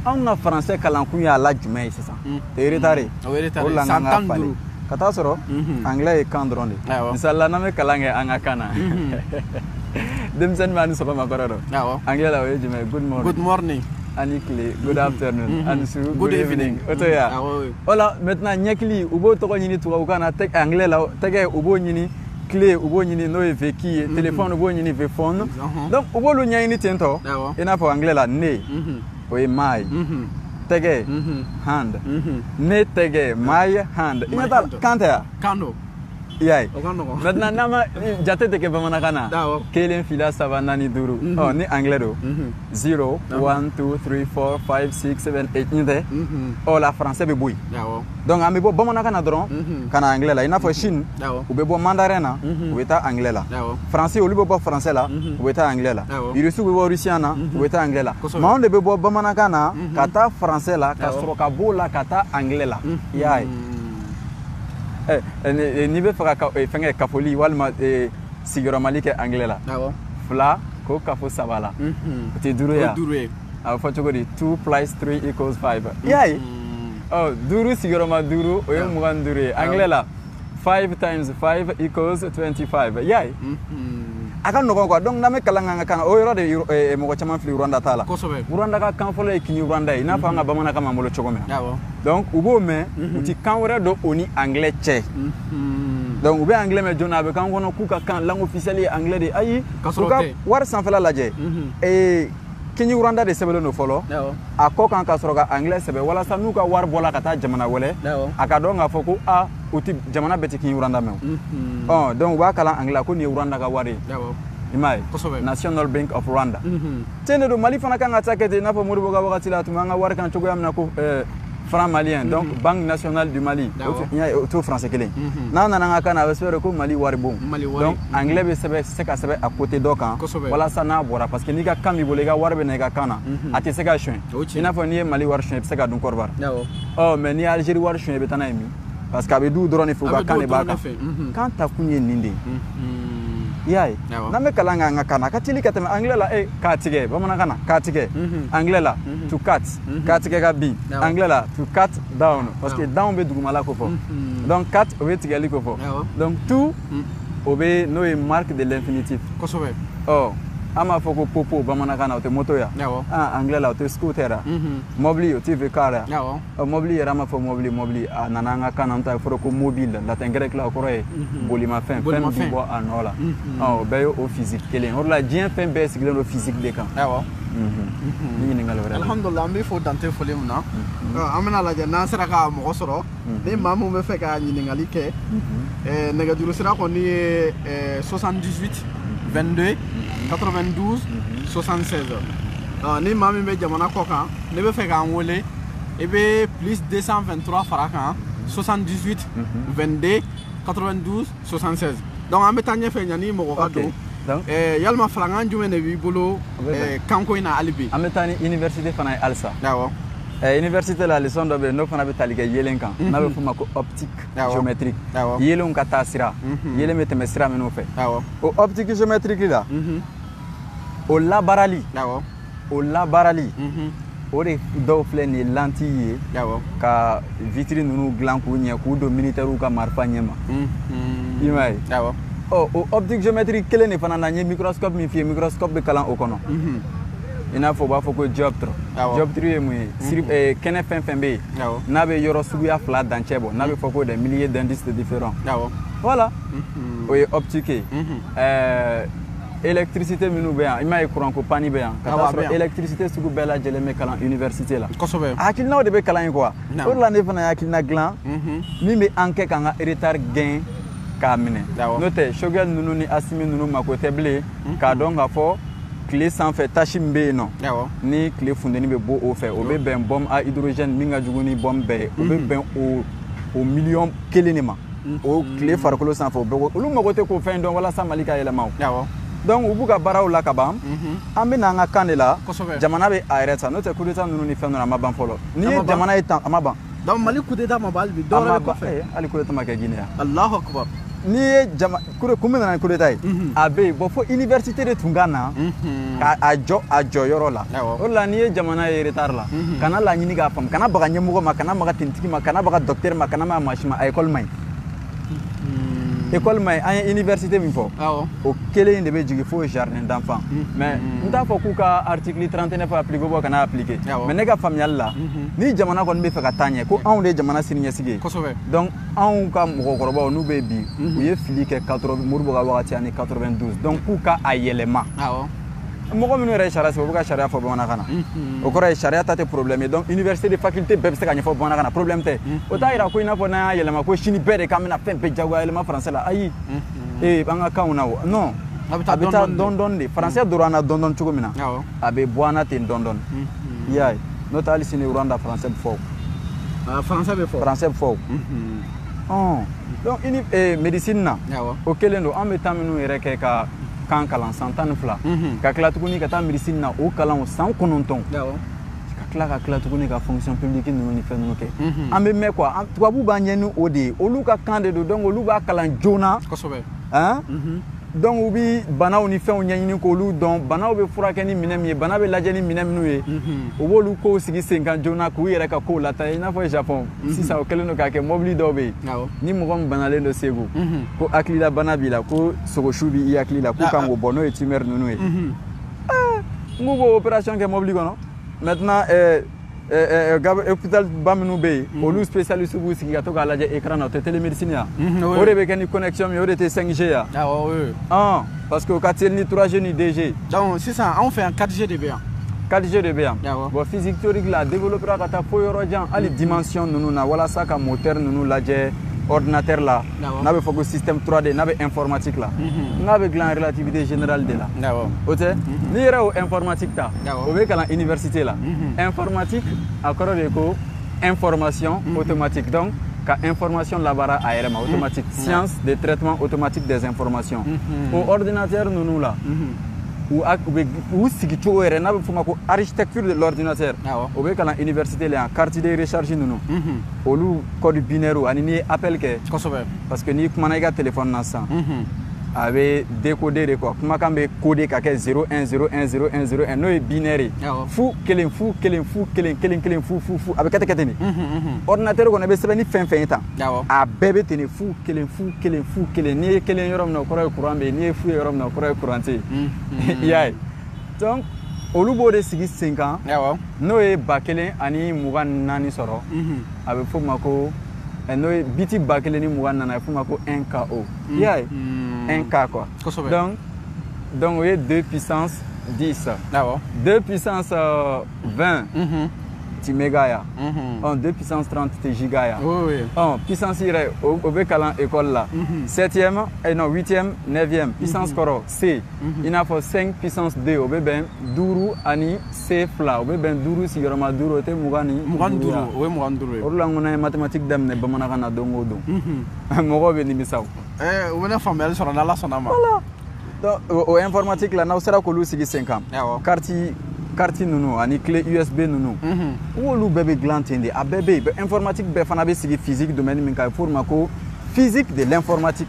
anw ka français kalankun y'a la jumɛn ye sisan c'est retardé o la an ka falen ka taa sɔrɔ anglais ye kan dɔrɔn de misalila n'an bɛ kalan kɛ an ka kan na denmisɛnnin b'a ni sɔgɔma kɔrɔ dɔn anglais la o ye jumɛn ye good morning ani tile good afternoon ani su good evening o to ya o la maintenant ɲɛkili u b'o tɔgɔ ɲini tubabukan na anglais la tɛgɛ u b'o ɲini clé u b'o ɲini n'o ye vécu ye téléphone u b'o ɲini véphone donc u b'olu ɲɛɲini ten tɔ i n'a fɔ anglais la ne o ye my tɛgɛ hand ne tɛgɛ my hand i ɲɛ t'a kan tɛ ya i y'a ye maintenant n'an ma jate tɛ kɛ bamanankan na kelen fila saba naani duuru ni anglais don 0 1 2 3 4 5 6 7 8 ɲin tɛ la français bɛ bɔ yen donc an bɛ bɔ bamanankan na dɔrɔn ka na anglais la i n'a fɔ Chine u bɛ bɔ mandarin na u bɛ taa anglais la français olu bɛ bɔ français la u bɛ taa anglais la irisiw bɛ bɔ russien na u bɛ taa anglais la mais anw de bɛ bɔ bamanankan na ka taa français la ka sɔrɔ ka b'o la ka taa anglais la i y'a ye n'i bɛ fɛ ka fɛngɛ kafoli walima sigiyɔrɔmali kɛ anglais la fila ko kafo saba la o tɛ duuru ye a bɛ fɔ cogo di 2 + 3 = 5 i y'a ye duuru sigiyɔrɔma duuru o ye 25 ye anglais la 5 × 5 = 25 i y'a ye a ka nɔgɔn quoi donc n'an bɛ kalan k'an ka kan na o yɔrɔ de mɔgɔ caman fili Rwanda t'a la Rwanda ka kan fɔlɔ ye Kinyarwanda ye i n'a fɔ an ka bamanankan b'an bolo cogo min donc u b'o mɛn u ti kan wɛrɛ dɔn o ni anglais cɛ donc u bɛ anglais mɛn joona a bɛ k'an kɔnɔ k'u ka kan langue officielle ye anglais de ayi u ka wari sanfɛla lajɛ Kinyarwanda de sɛbɛnlen don fɔlɔ a kɔ kan ka sɔrɔ ka anglais sɛbɛn walasa n'u ka wari bɔla ka taa jamana wɛrɛ a ka dɔn k'a fɔ ko u ti jamana bɛɛ tɛ Kinyarwanda mɛn donc u b'a kalan anglais ko nin ye Rwanda ka wari ye i m'a ye National Bank of Rwanda tiɲɛ de don Mali fana kan ka taa kɛ ten i n'a fɔ Modibo ka wagati la tun b'an ka wari kan cogoya min na ko franc malien donc Banque nationale du Mali o t'o français kelen n'a nana an ka kan na a bɛ sɛbɛn ko Mali wari bon donc anglais bɛ se ka sɛbɛn a côté dɔ kan walasa n'a bɔra parce que n'i ka kan b'i bolo i ka wari bɛ na i ka kan na a tɛ se ka suɲɛ i n'a fɔ n'i ye Mali wari suɲɛ i bɛ se ka dun Côte d'Ivoire mais n'i ye Algérie wari suɲɛ i bɛ taa n'a ye min parce que a bɛ du dɔrɔn de fɛ u ka kan de b'a kan kan ta kun ye nin de ye i y'a ye n'an bɛ kalan kɛ an ka kan na a ka teli ka tɛmɛ anglais la k'a tigɛ bamanankan na k'a tigɛ anglais la to cut k'a tigɛ ka bin anglais la to cut down parce que down bɛ dugumala ko fɔ donc cut o bɛ tigɛli ko fɔ donc to o bɛ n'o ye marque de l'infinitif an b'a fɔ ko popo bamanankan na o tɛ moto ya anglais la o tɛ scooter ya mobili o tɛ car ya mobili yɛrɛ an b'a fɔ mobili a nana an ka kan na an ta fɔra ko mobile latin grec la o kɔrɔ ye bolimafɛn fɛn min bɛ bɔ a nɔ la o bɛɛ ye o physique kelen o de la diɲɛ fɛn bɛɛ sigilen don physique de kan ni ɲininkali wɛrɛ alhamdulillah an bɛ fɔ dante foli min na an bɛna lajɛ n'an sera ka mɔgɔ sɔrɔ ni maa min bɛ fɛ ka ɲininkali kɛ nɛgɛjuru sira kɔni ye 78 22 92 76 ni maa min bɛ jamana kɔ kan ne bɛ fɛ k'an wele i bɛ plus 223 fara kan 78 22 92 76 donc an bɛ taa ɲɛfɛ ɲani mɔgɔ ka don yalima falankan jumɛn de b'i bolo kanko in na hali bi an bɛ taa ni université fana ye halisa université la leçon dɔ bɛ yen n'o fana bɛ tali kɛ yelen kan n'a bɛ f'o ma ko optique géométrique yelenw ka taa sira yelen bɛ tɛmɛ sira minnu fɛ o optique géométrique la o labaarali o de dɔw filɛ nin ye lentille ye ka vitre ninnu dilan k'u ɲɛ k'u don militaires ka marifa ɲɛ ma i m'a ye o optique géométrique kelen de fana na n ye microscope min f'i ye microscope bɛ kalan o kɔnɔ i n'a fɔ u b'a fɔ ko dioptre dioptre ye mun ye kɛnɛ fɛn fɛn bɛ yen n'a bɛ yɔrɔ suguya fila dancɛ bɔ n'a bɛ fɔ ko des milliers d'indices différents voilà o ye optique ye électricité minnu bɛ yan i m'a ye courant ko panne bɛ yan ka taa sɔrɔ électricité sugu bɛɛ lajɛlen bɛ kalan université la hakilinaw de bɛ kalan ye quoi o de la ne fana ye hakilina dilan min bɛ an kɛ k'an ka retard gɛn k'a minɛ n'o tɛ Choguel ninnu ni Asimi ninnu mako tɛ bilen k'a dɔn k'a fɔ tile sanfɛ tâche min bɛ yen nɔ ni tile funteni bɛ bɔ o fɛ o bɛ bɛn bombe à hydrogène min ka jugu ni bombe bɛɛ ye o bɛ bɛn o miliyɔn kelen de ma o tile farikolo sanfɛ o bɛɛ olu mako tɛ k'o fɛn dɔn walasa Mali ka yɛlɛma o donc u b'u ka baaraw la ka ban an bɛ n'an ka kan de la jamana bɛ a yɛrɛ ta n'o tɛ coup d'état ninnu ni fɛn ninnu a ma ban fɔlɔ n'i ye jamana ye tan a ma ban donc Mali coup d'état ma ban hali bi dɔwɛrɛ bɛ kɔfɛ hali coup d'état ma kɛ Guinée yan Allahu akbar n'i ye kun min nana ni coup d'état ye a bɛ yen bon fo université de tun ka na k'a jɔ a jɔyɔrɔ la o de la n'i ye jamana ye retard la kana laɲini k'a faamu kana baga ɲɛmɔgɔ ma kana baga tenitigi ma kana baga docteur ma kana baga masi ma a école man ɲi école man ɲi an ye université min fɔ o kelen de bɛ jigin fo jardin d'enfant mais n t'a fɔ k'u ka article 39 appliquer bɔ kana appliquer mais ne ka faamuyali la ni jamana kɔni bɛ fɛ ka taa ɲɛ ko anw de ye jamana siniɲɛsigi ye donc anw ka mɔgɔkɔrɔbaw n'u bɛ bi u ye fili kɛ Modibo ka wagati ani 92 donc k'u ka a yɛlɛma mɔgɔ minnu yɛrɛ ye sariya sɛbɛn u bɛ ka sariya fɔ bamanankan na o kɔrɔ ye sariya ta tɛ problème ye donc université de faculté bɛɛ bɛ se ka ɲɛfɔ bamanankan na problème tɛ o t'a yira ko i n'a fɔ n'an y'a yɛlɛma ko sini bɛɛ de k'an bɛna fɛn bɛɛ jagoya yɛlɛma français la ayi an ka kanw na non a bɛ taa dɔɔni dɔɔni de français dɔrɔn an na dɔɔni dɔɔni cogo min na a bɛ bɔ an na ten dɔɔni dɔɔni i y'a ye n'o tɛ hali sini Rwanda français bɛ fɔ o français bɛ fɔ o donc médecine na o kelen don an bɛ taa minnu yɛrɛ kɛ ka kan kalan san 12 ka tila tuguni ka taa médecine na o kalan san 9 ka tila tuguni ka fonction publique ninnu ni fɛn ninnu kɛ an bɛ mɛn quoi tubabu b'a ɲɛ ni o de ye olu ka kan de don donc olu b'a kalan joona donc u bɛ banaw ni fɛnw ɲɛɲini k'olu dɔn banaw bɛ furakɛ ni minɛ min ye bana bɛ lajɛ ni minɛ minnu ye u b'olu kow sigi sen kan joona k'u yɛrɛ ka kow lataa i n'a fɔ Japon sisan o kɛlen don k'a kɛ mobili dɔw bɛ yen ni mɔgɔ min banalen don Segu ko hakilila bana b'i la ko sogosu b'i hakili la k'u kan k'o bɔ n'o ye tumeur ninnu ye n k'u b'o opération kɛ mobili kɔnɔ maintenant hôpital ba minnu bɛ yen olu spécialiste b'u sigi ka to k'a lajɛ écran na o tɛ télémédecine yan o de bɛ kɛ ni connexion min o de tɛ 5G yan parce que o ka teli ni 3G ni 2G donc sisan anw fɛ yan 4G de bɛ yan 4G de bɛ yan bon physique théorique la a développera ka taa fo yɔrɔ jan hali dimension ninnu na walasa ka moteur ninnu lajɛ ordinateur la n'a bɛ fɔ ko système 3D n'a bɛ informatique la n'a bɛ dilan relativité générale de la o tɛ n'i yɛrɛ y'o informatique ta o bɛ kalan université la informatique a kɔrɔ de ko information automatique donc ka information labaara a yɛrɛ ma automatique science de traitement automatique des informations o ordinateur ninnu la u sigi cogo yɛrɛ n'a bɛ f'o ma ko architecture de l'ordinateur o bɛ kalan université la yan carte de recharge ninnu olu code binaire ani n'i ye appel kɛ parce que n'i kumana i ka téléphone na sisan a bɛ décoder de quoi kumakan bɛ coder ka kɛ 01010101 n'o ye binaire ye fu kelen fu kelen fu kelen kelen kelen fu fu fu a bɛ kɛ ten de ordinateur kɔnɔ i bɛ sɛbɛnni fɛn fɛn ye tan a bɛɛ bɛ ten de fu kelen fu kelen fu kelen n'i ye kelen yɔrɔ min na o kɔrɔ ye courant bɛ yen n'i ye fu ye yɔrɔ min na o kɔrɔ ye courant tɛ yen i y'a ye donc olu b'o de sigi sen kan n'o ye 1024 sɔrɔ a bɛ f'o ma ko n'o ye biti 1024 a bɛ f'o ma ko 1KO i y'a ye 1K quoi donc o ye 2 puissance 10 2 puissance 20 ti méga ya 2 puissance 30 ti giga ya puissance yɛrɛ o bɛ kalan école la 7e non 8e 9e puissance kɔrɔ C i n'a fɔ 5 puissance 2 o bɛ bɛn 5 ani C fila o bɛ bɛn 5 sigiyɔrɔma 5 o tɛ 20 ni 25 o ye 25 ye o de la n ko n'an ye mathématique daminɛ bamanankan na don o don mɔgɔw bɛ nimisa o bɛ ne faamuyali sɔrɔ n'Ala sɔnna ma donc o informatique la n'aw sera k'olu sigi sen kan carte ninnu ani clé USB ninnu olu bɛɛ bɛ dilan ten de a bɛɛ bɛ yen informatique bɛɛ fana bɛ sigi physique domaine min kan f'o ma ko physique de l'informatique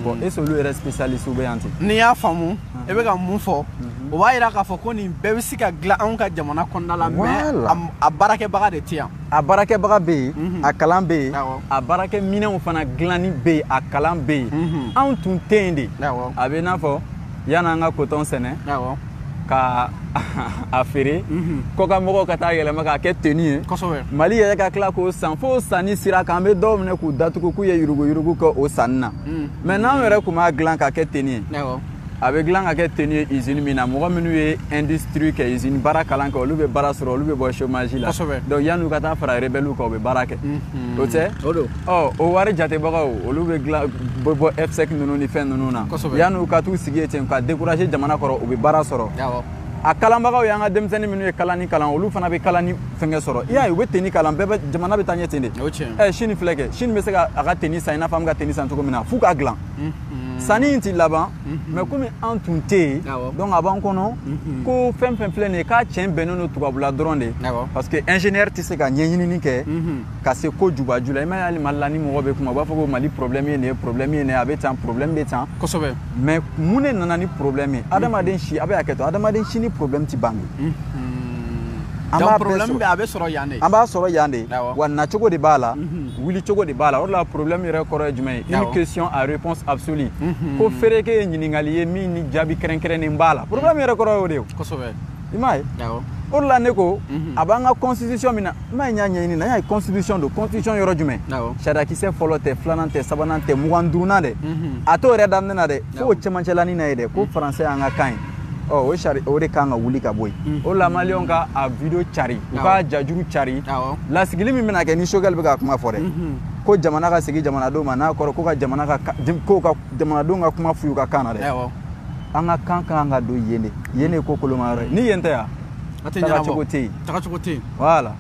bon est-ce que olu yɛrɛ spécialiste bɛ yan ten n'i y'a faamu i bɛ ka mun fɔ o b'a yira k'a fɔ ko nin bɛɛ bɛ se ka dilan anw ka jamana kɔnɔna la mais a baarakɛbaga de tɛ yan a baarakɛbaga bɛ yen a kalan bɛ yen a baarakɛminɛnw fana dilanni bɛ yen a kalan bɛ yen anw tun tɛ yen de a bɛ i n'a fɔ yan'an ka coton sɛnɛ ka a feere ko ka mɔgɔw ka taa yɛlɛma k'a kɛ tenue ye Mali yɛrɛ ka tila k'o san fo sanni sira kan an bɛ dɔw minɛ k'u datugu k'u ye yurugu kɛ o sanni na mais n'anw yɛrɛ tun b'a dilan k'a kɛ tenue ye a bɛ dilan ka kɛ tenue ye usine min na mɔgɔ minnu ye industrie kɛ usine baara kalan kɛ olu bɛ baara sɔrɔ olu bɛ bɔ chômage la donc yan'u ka taa fara rebelle kan u bɛ baara kɛ o tɛ o wari jatebagaw olu bɛ bɔ F5 ninnu ni fɛn ninnu na yan'u ka t'u sigi yen ten ka décourager jamana kɔrɔ u bɛ baara sɔrɔ a kalanbagaw y'an ka denmisɛnnin minnu ye kalanni kalan olu fana bɛ kalanni fɛngɛ sɔrɔ i y'a ye u bɛ tenue kalan bɛɛ jamana bɛ taa ɲɛ ten de Chine filɛ kɛ Chine bɛ se ka a ka tenue san i n'a fɔ an bɛ ka tenue san cogo min na f'u k'a dilan sanni in ti laban mais komi an tun tɛ yen donc a b'an kɔnɔ ko fɛn fɛn filɛ nin ye k'a tiɲɛ bɛnnen don tubabula dɔrɔn de parce que ingénieur tɛ se ka ɲɛɲinini kɛ ka se ko jubaju la i m'a ye hali Mali la ni mɔgɔ bɛ kuma u b'a fɔ ko Mali problème ye nin ye problème ye nin ye a bɛ tan problème bɛ tan mais mun de nana ni problème ye adamaden si a bɛ hakɛ to adamaden si ni problème ti ban de donc problème bɛ a bɛ sɔrɔ yan de an b'a sɔrɔ yan de wa nacogo de b'a la wuli cogo de b'a la o de la problème yɛrɛ kɔrɔ ye jumɛn ye une question à réponse absolue ko feereke ye ɲininkali ye min ni jaabi kɛrɛnkɛrɛnnen b'a la problème yɛrɛ kɔrɔ ye o de ye i m'a ye o de la ne ko a b'an ka constitution min na n m'a ye n y'a ɲɛɲini na n y'a ye constitution don constitution yɔrɔ jumɛn sariyakisɛ fɔlɔ tɛ filanan tɛ sabanan tɛ 25nan dɛ a t'o yɛrɛ daminɛ na dɛ fo cɛmancɛlanin na ye dɛ ko français y'an ka kan ye o de kan ka wuli ka bɔ yen o la maliyɛnw ka a video cari u ka jajuru cari lasigili min bɛna kɛ ni Choguel bɛ ka kuma fɔ dɛ ko jamana ka segin jamanadenw ma n'a kɔrɔ ko ka jamanadenw ka kuma f'u ka kan na dɛ an ka kan kan ka don yen de ko koloma yɔrɔ ye ni yen tɛ yan tagacogo tɛ yen voilà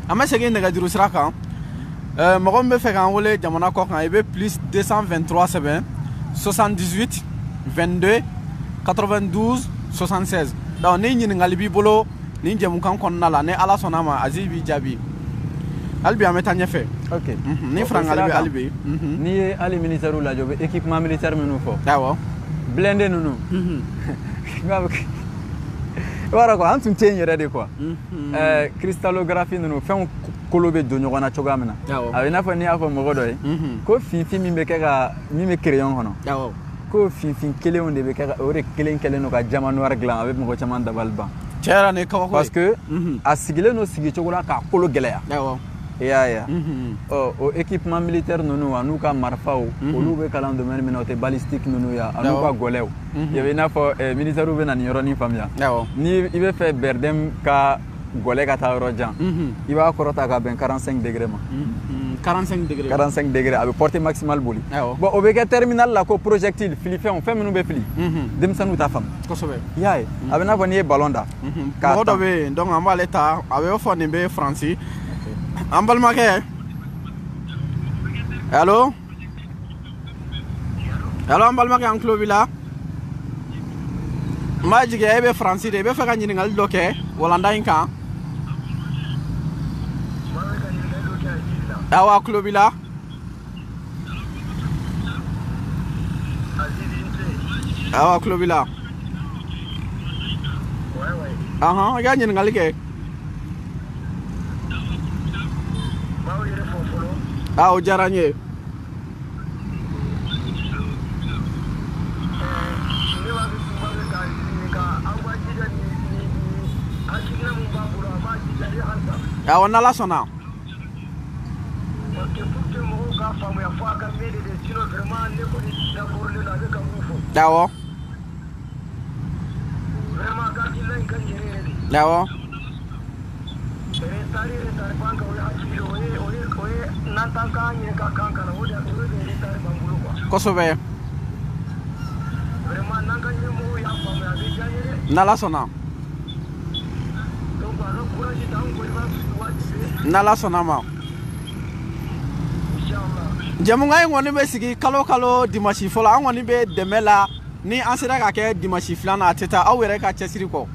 an bɛ segin nɛgɛjuru sira kan mɔgɔ min bɛ fɛ k'an wele jamana kɔ kan i bɛ plus 223 sɛbɛn 78 22 92 76 donc ni ɲininkali b'i bolo ni jɛmukan kɔnɔna la ni Ala sɔnna ma Aziz b'i jaabi hali bi an bɛ taa ɲɛfɛ ni farangali bɛ hali bi n'i ye hali ministère lajɛ u bɛ équipement militaire minnu fɔ blindé ninnu i b'a dɔn quoi an tun tɛ yen yɛrɛ de quoi cristallographie ninnu fɛnw kolo bɛ don ɲɔgɔn na cogoya min na a bɛ i n'a fɔ n'i y'a fɔ mɔgɔ dɔ ye ko finfin min bɛ kɛ ka min bɛ crayon kɔnɔ ko finfin kelenw de bɛ kɛ o de kelen kɛlen don ka jama noir dilan a bɛ mɔgɔ caman dabali ban cɛyara ni kabako parce que a sigilen don sigicogo la k'a kolo gɛlɛya i y'a ye o équipement militaire ninnu a n'u ka marifaw olu bɛ kalan domaine min na o tɛ balistique ninnu ye a n'u ka gɔlɛw i bɛ i n'a fɔ ministère bɛ na nin yɔrɔnin faamuya ni i bɛ fɛ Bɛrɛdɛm ka gɔlɛ ka taa yɔrɔ jan i b'a kɔrɔta ka bɛn 45 degré ma 45 degré a bɛ portée maximale boli bon o bɛ kɛ terminal la ko projectile filifɛnw fɛn minnu bɛ fili denmisɛnninw t'a faamu i y'a ye a bɛ n'a fɔ n'i ye ballon da mɔgɔ dɔ bɛ yen donc an b'ale ta a bɛ fɔ nin bɛ Faransi an balimakɛ allo an balimakɛ an tulo b'i la n b'a jigiya e bɛ Faransi de i bɛ fɛ ka ɲininkali dɔ kɛ walanda in kan awa tulo b'i la awa tulo b'i la i ka ɲininkali kɛ o diyara n ye awɔ n'Ala sɔnna awɔ kosɛbɛ n'Ala sɔnna n'Ala sɔnna ma jɛmukan in kɔni bɛ sigi kalo kalo dimanche fɔlɔ an kɔni bɛ dɛmɛ la ni an sera ka kɛ dimanche filanan a tɛ taa aw yɛrɛ ka cɛsiri kɔ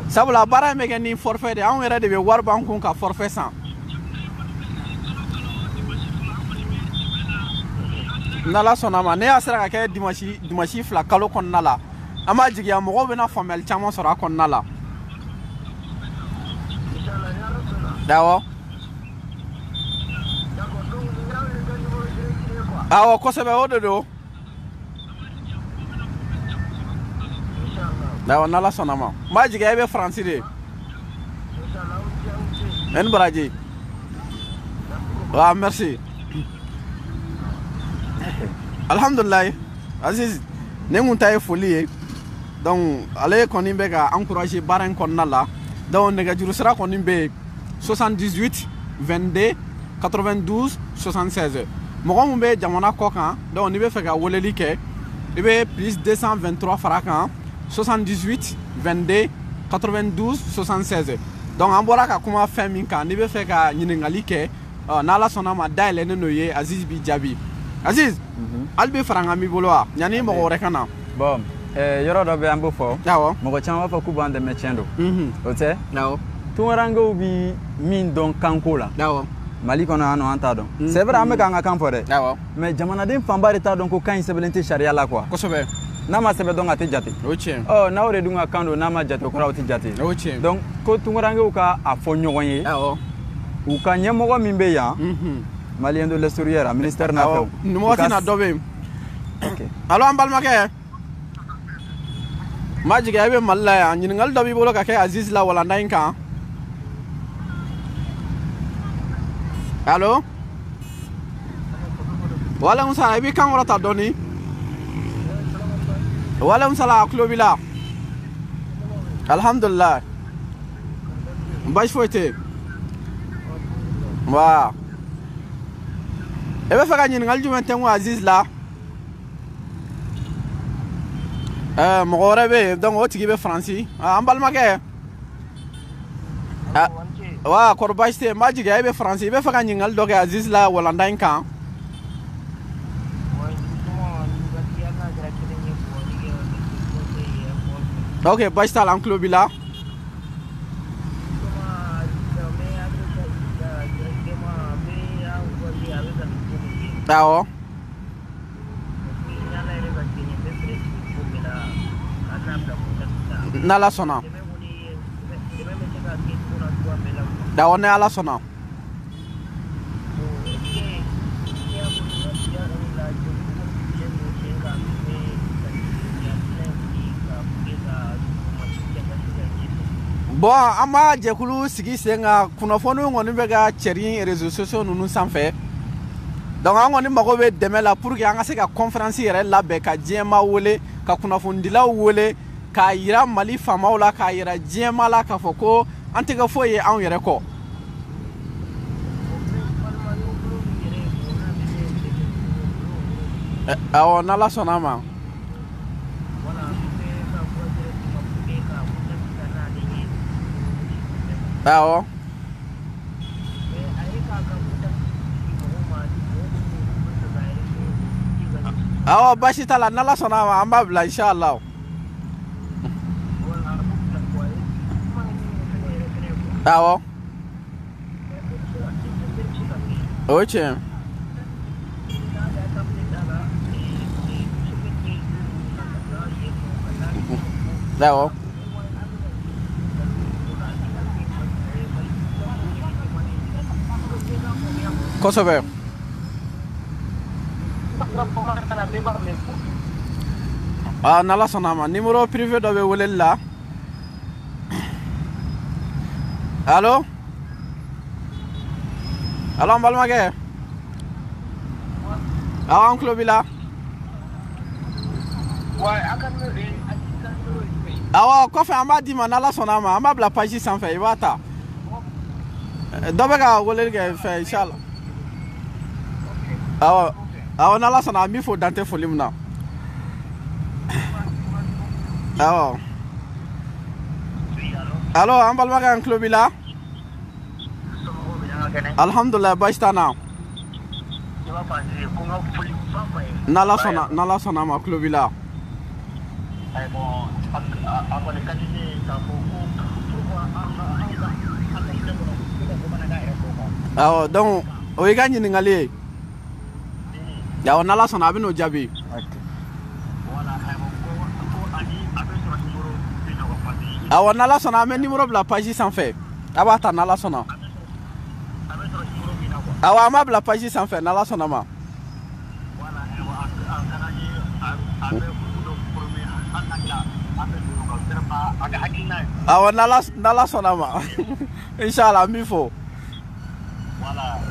sabula baara in bɛ kɛ ni forfait de anw yɛrɛ de bɛ wari b'an kun ka forfait san n'Ala sɔnna ma ne y'a sera ka kɛ dimanche fila kalo kɔnɔna la an b'a jigiya mɔgɔw bɛna faamuyali caman sɔrɔ a kɔnɔna la awɔ kosɛbɛ o de don Da on ala sonama. Maji ga be France de. En baraji. Ah merci. Alhamdulillah. Aziz ne mun tay folie. Donc allez koni be ga encourager baran konna la. Donc ne ga juru sera koni be 78 22 92 76. Mogo mun be jamana ko kan. Donc ni be fe ga woleli ke. Il be plus 223 francs 78 22 92 76. Donc an bɔra ka kuma fɛn min kan ni bɛ fɛ ka ɲiningali kɛ n'ala sɔnna ma dayɛlɛnnen n'o ye Aziz bi jaabi. Aziz hali bi faranga mi bolo wa yanni mɔgɔ wɛrɛ ka na. Bon yɔrɔ dɔ bɛ an b'o fɔ. Awɔ. Mɔgɔ caman b'a fɔ k'u b'an dɛmɛ tiɲɛ don. O tɛ. Awɔ. Tunkarankew bi min dɔn kanko la. Awɔ. Mali kɔnɔ yan nɔ an t'a dɔn. C'est vrai an bɛ k'an ka kan fɔ dɛ. Awɔ. Mais jamanaden fanba de t'a dɔn ko kan in sɛbɛnlen tɛ sariya la quoi. Kosɛbɛ. N'a ma sɛbɛn dɔn a tɛ jate. O tiɲɛ. N'aw de dun ka kan don n'a ma jate o kɔrɔ aw tɛ jate. O tiɲɛ. Donc ko tunkarankew ka a fɔ ɲɔgɔn ye. Awɔ. U ka ɲɛmɔgɔ min bɛ yan. Malien de l'extérieur a ministère n'a fɛ. Numɔgɔ tɛna dɔ bɛ yen. Ok. Allo an balimakɛ. Majigi a bɛ Mali la yan ɲininkali dɔ b'i bolo ka kɛ Aziz la walanda in kan. Allo. Waaleykum salaam i b'i kan kɔrɔta dɔɔni. Waaleykum salaam a tulo b'i la. Alhamdulilayi. Baasi foyi tɛ yen. Wa. I bɛ fɛ ka ɲininkali jumɛn tɛ n ko Aziz la. Mɔgɔ wɛrɛ bɛ yen donc o tigi bɛ Faransi. An balimakɛ. Wa kɔrɔ baasi tɛ yen n b'a jigiya i bɛ Faransi i bɛ fɛ ka ɲininkali dɔ kɛ Aziz la walanda in kan. Ok baasi t'a la an tulo b'i la. Awɔ. N'Ala sɔnna. Awɔ ni Ala sɔnna. Bon an ma jɛkulu sigi sen kan kunnafoniw kɔni bɛ ka cɛrin réseaux sociaux ninnu sanfɛ. Donc an kɔni mago bɛ dɛmɛ la pour que an ka se ka conférence yɛrɛ labɛn ka diɲɛma wele ka kunnafonidilaw wele k'a yira Mali faamaw la k'a yira diɲɛma la k'a fɔ ko an tɛ kɛ foyi ye anw yɛrɛ kɔ. Awɔ n'Ala sɔnna a ma. Awɔ. Awɔ baasi t'a la n'Ala sɔnna a ma an b'a bila inshallah. Awɔ. O ye tiɲɛ. Awɔ. Kosɛbɛ. N'Ala sɔnna a ma numéro privé dɔ bɛ weleli la. Allo. Allo an balimakɛ. Awɔ an tulo b'i la. Awɔ kɔfɛ an b'a d'i ma n'Ala sɔnna a ma an b'a bila page sanfɛ i b'a ta. Dɔ bɛ ka weleli kɛ fɛ inshallah. Awɔ awɔ n'Ala sɔnna an b'i fo dan tɛ foli min na. Awɔ. Allo an balimakɛ an tulo b'i la. Alhamdulilayi baasi t'an na. N'Ala sɔnna a ma tulo b'i la. Awɔ donc o y'i ka ɲininkali ye. Awɔ n'Ala sɔnna a bɛ n'o jaabi. Awɔ n'Ala sɔnna an bɛ numéro bila page sanfɛ a b'a ta n'Ala sɔnna. Awɔ an b'a bila page sanfɛ n'Ala sɔnna ma. awa nala sɔnna ma inshallah n b'i fo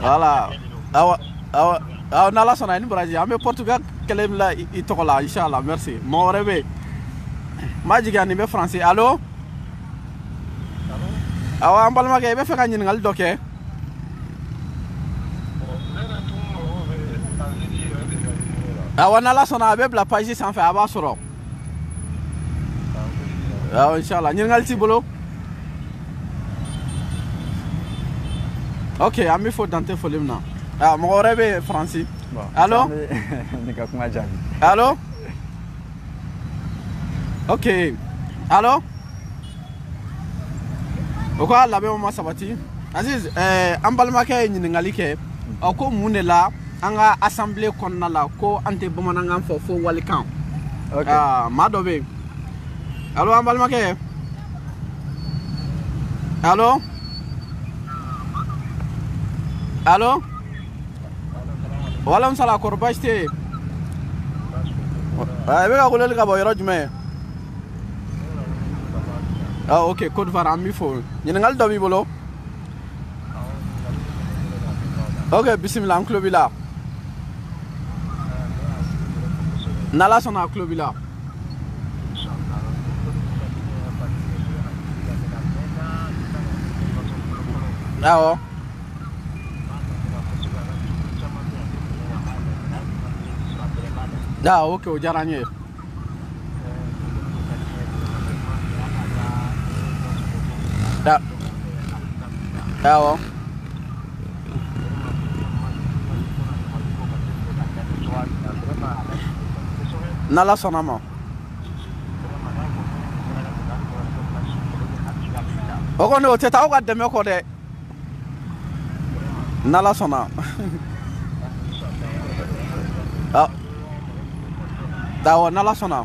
voilà awa nala sɔnna i ni baraji an bɛ Portugal kɛlɛ bila i tɔgɔ la inshallah merci mɔgɔ wɛrɛ bɛ yen ma jigin nin bɛ français allo awa an balimakɛ i bɛ fɛ ka ɲininkali dɔ kɛ awa n'ala sɔnna a bɛ bila page sanfɛ a b'a sɔrɔ awa inshallah ɲininkali t'i bolo ok an bɛ fo dante foli min na mɔgɔ wɛrɛ bɛ yen français allo ne ka kuma jaabi allo ok allo o ko a labɛnw ma sabati Aziz an balimakɛ ye ɲininkali kɛ ko mun de la an ka assemblée kɔnɔna la ko an tɛ bamanankan fɔ fo walikan maa dɔ bɛ yen allo an balimakɛ allo allo walamu sala kɔrɔ baasi tɛ yen i bɛ ka weleli ka bɔ yɔrɔ jumɛn ok Côte d'Ivoire an b'i fo ɲininkali dɔ b'i bolo ok bisimila an tulo b'i la n'ala sɔnna a tulo b'i la awɔ ok o diyara n ye awɔ n'ala sɔnna ma o kɔni o tɛ taa aw ka dɛmɛ kɔ dɛ n'ala sɔnna awɔ n'ala sɔnna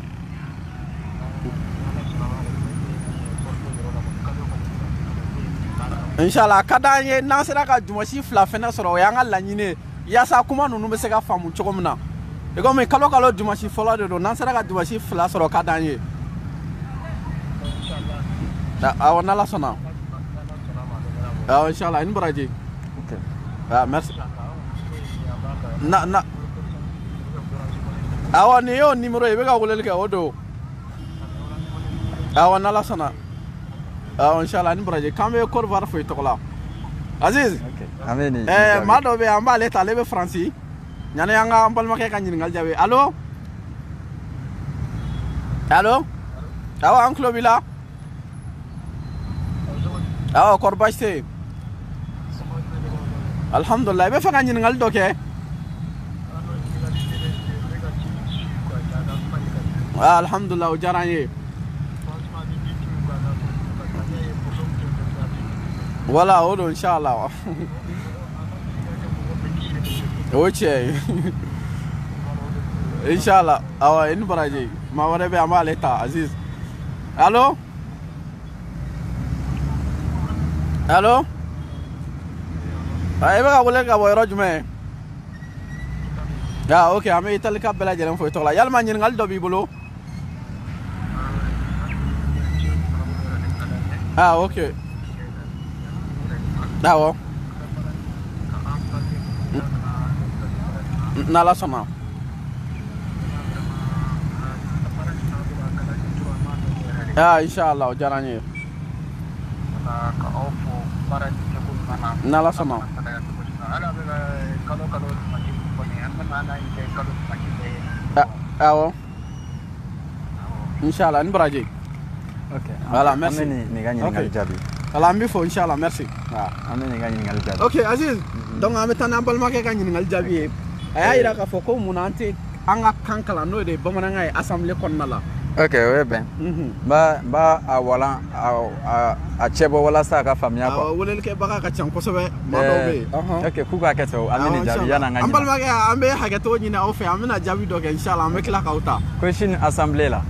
inshallah ka d'an ye n'an sera ka dimanche fila fɛnɛ sɔrɔ o y'an ka laɲini ye yaasa kuma ninnu bɛ se ka faamu cogo min na i komi kalo dimanche fɔlɔ de don n'an sera ka dimanche fila sɔrɔ ka d'an ye awɔ n'ala sɔnna awɔ inshallah i ni baraji merci awɔ nin y'o numéro ye i bɛ ka weleli kɛ o don awɔ n'ala sɔnna awɔ inshallah i ni baraji k'an bɛ Côte d'Ivoire fo i tɔgɔ la Aziz maa dɔ bɛ yen an b'ale ta ale bɛ Faransi yani an ka an balimakɛ ka ɲininkali jaabi allo allo awɔ an tulo b'i la awɔ kɔri baasi tɛ yen alhamdulilah i bɛ fɛ ka ɲininkali dɔ kɛ alhamdulilah o diyara an ye wala o don inshallah o cɛ inshallah awɔ i ni baraji maa wɛrɛ bɛ an b'ale ta Aziz allo allo i bɛ ka weleli ka bɔ yɔrɔ jumɛn ok an bɛ Italika bɛɛ lajɛlen fo i tɔgɔ la yalima ɲininkali dɔ b'i bolo ok awɔ n'ala sɔnna inshallah o diyara n ye n'ala sɔnna awɔ inshallah ni baraji voilà merci ala an b'i fo inshallah merci an bɛ nin ka ɲininkali jaabi ok Aziz donc an bɛ taa n'an balimakɛ ka ɲininkali jaabi ye a y'a yira k'a fɔ ko munna an tɛ an ka kan kalan n'o de ye bamanankan ye assemblée kɔnɔna la ok o ye bɛn n b'a a walan a cɛ bɔ walasa a ka faamuya quoi welelikɛbaga ka ca kosɛbɛ maa dɔw bɛ yen ok k'u k'a kɛ ten an bɛ nin jaabi yanni an ka ɲininka an balimakɛ an bɛ hakɛto ɲini aw fɛ an bɛna jaabi dɔ kɛ inshallah an bɛ tila k'aw ta ko sini assemblée la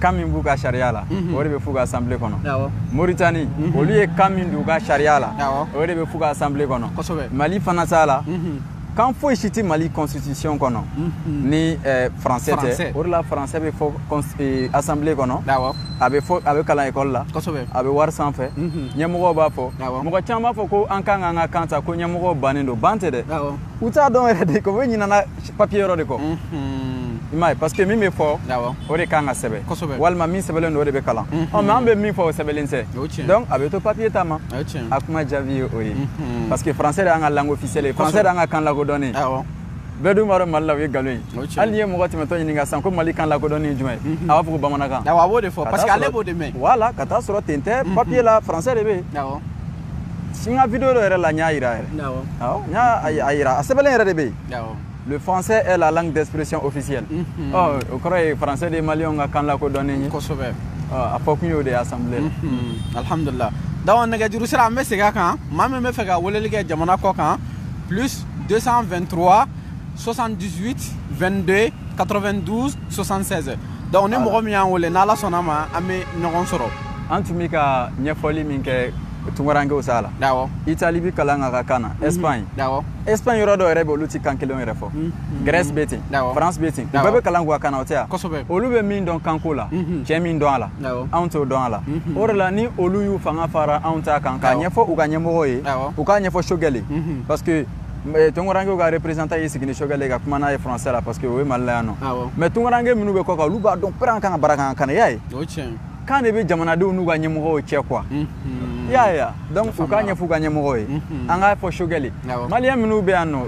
kan min b'u ka sariya la o de bɛ f'u ka assemblée kɔnɔ Mauritanie olu ye kan min don u ka sariya la o de bɛ f'u ka assemblée kɔnɔ Mali fana t'a la quand faut chiti Mali constitution kono ni français pour la français be fo assemblée kono abe kala école la abe war sans fait nyamoko ba fo moko chamba fo ko ankanga nga kanta ko nyamoko banindo bante de uta don rede ko be nyina papier ro de ko imay parce que mi me fo o de kanga sebe walma mi sebe len o de be kala on ma be mi fo sebe len se donc abe to papier tama akuma javi ori parce que français anga langue officielle français anga kan la ko donné bedu maro malla we galoy allié mo gotti meto ni nga san ko mali kan la ko donné jumay awa ko bamana kan awa bo de fo parce que ale bo de me voilà kata soro tente papier la français de be singa vidéo re la nya ira nya ayira sebe len re de be le français est la langue d'expression officielle oh au croyez français des maliens nga kan la ko donné ko sobe a fokunyo de assemblée alhamdulillah dawan naga juru sira me sega kan mame me fega woleli ke jamana ko kan plus 223 78 22 92 76 donc ni mo mi an wole na la sonama ame ngon soro antumika nyefoli minke tungarange usala dawo Italie bi kalanga ka kana Espagne dawo Espagne yoro do rebe luti kankelo refo Grèce beti France beti bebe kalanga kana otia olube min don kankola chemi don ala anto don ala orla ni olu yu fanga fara anta kanka nyefo uganye moye ukanye fo shogele parce que tungarange ga représenter ici ni shogele ga kuma na français là parce que we malano mais tungarange minu be ko ka luba don pranka baraka kana yayi quand ebe jamana de unu ga nyemo che kwa ya donc ukanye fu ga nyemo anga fo shogele malien minu be anno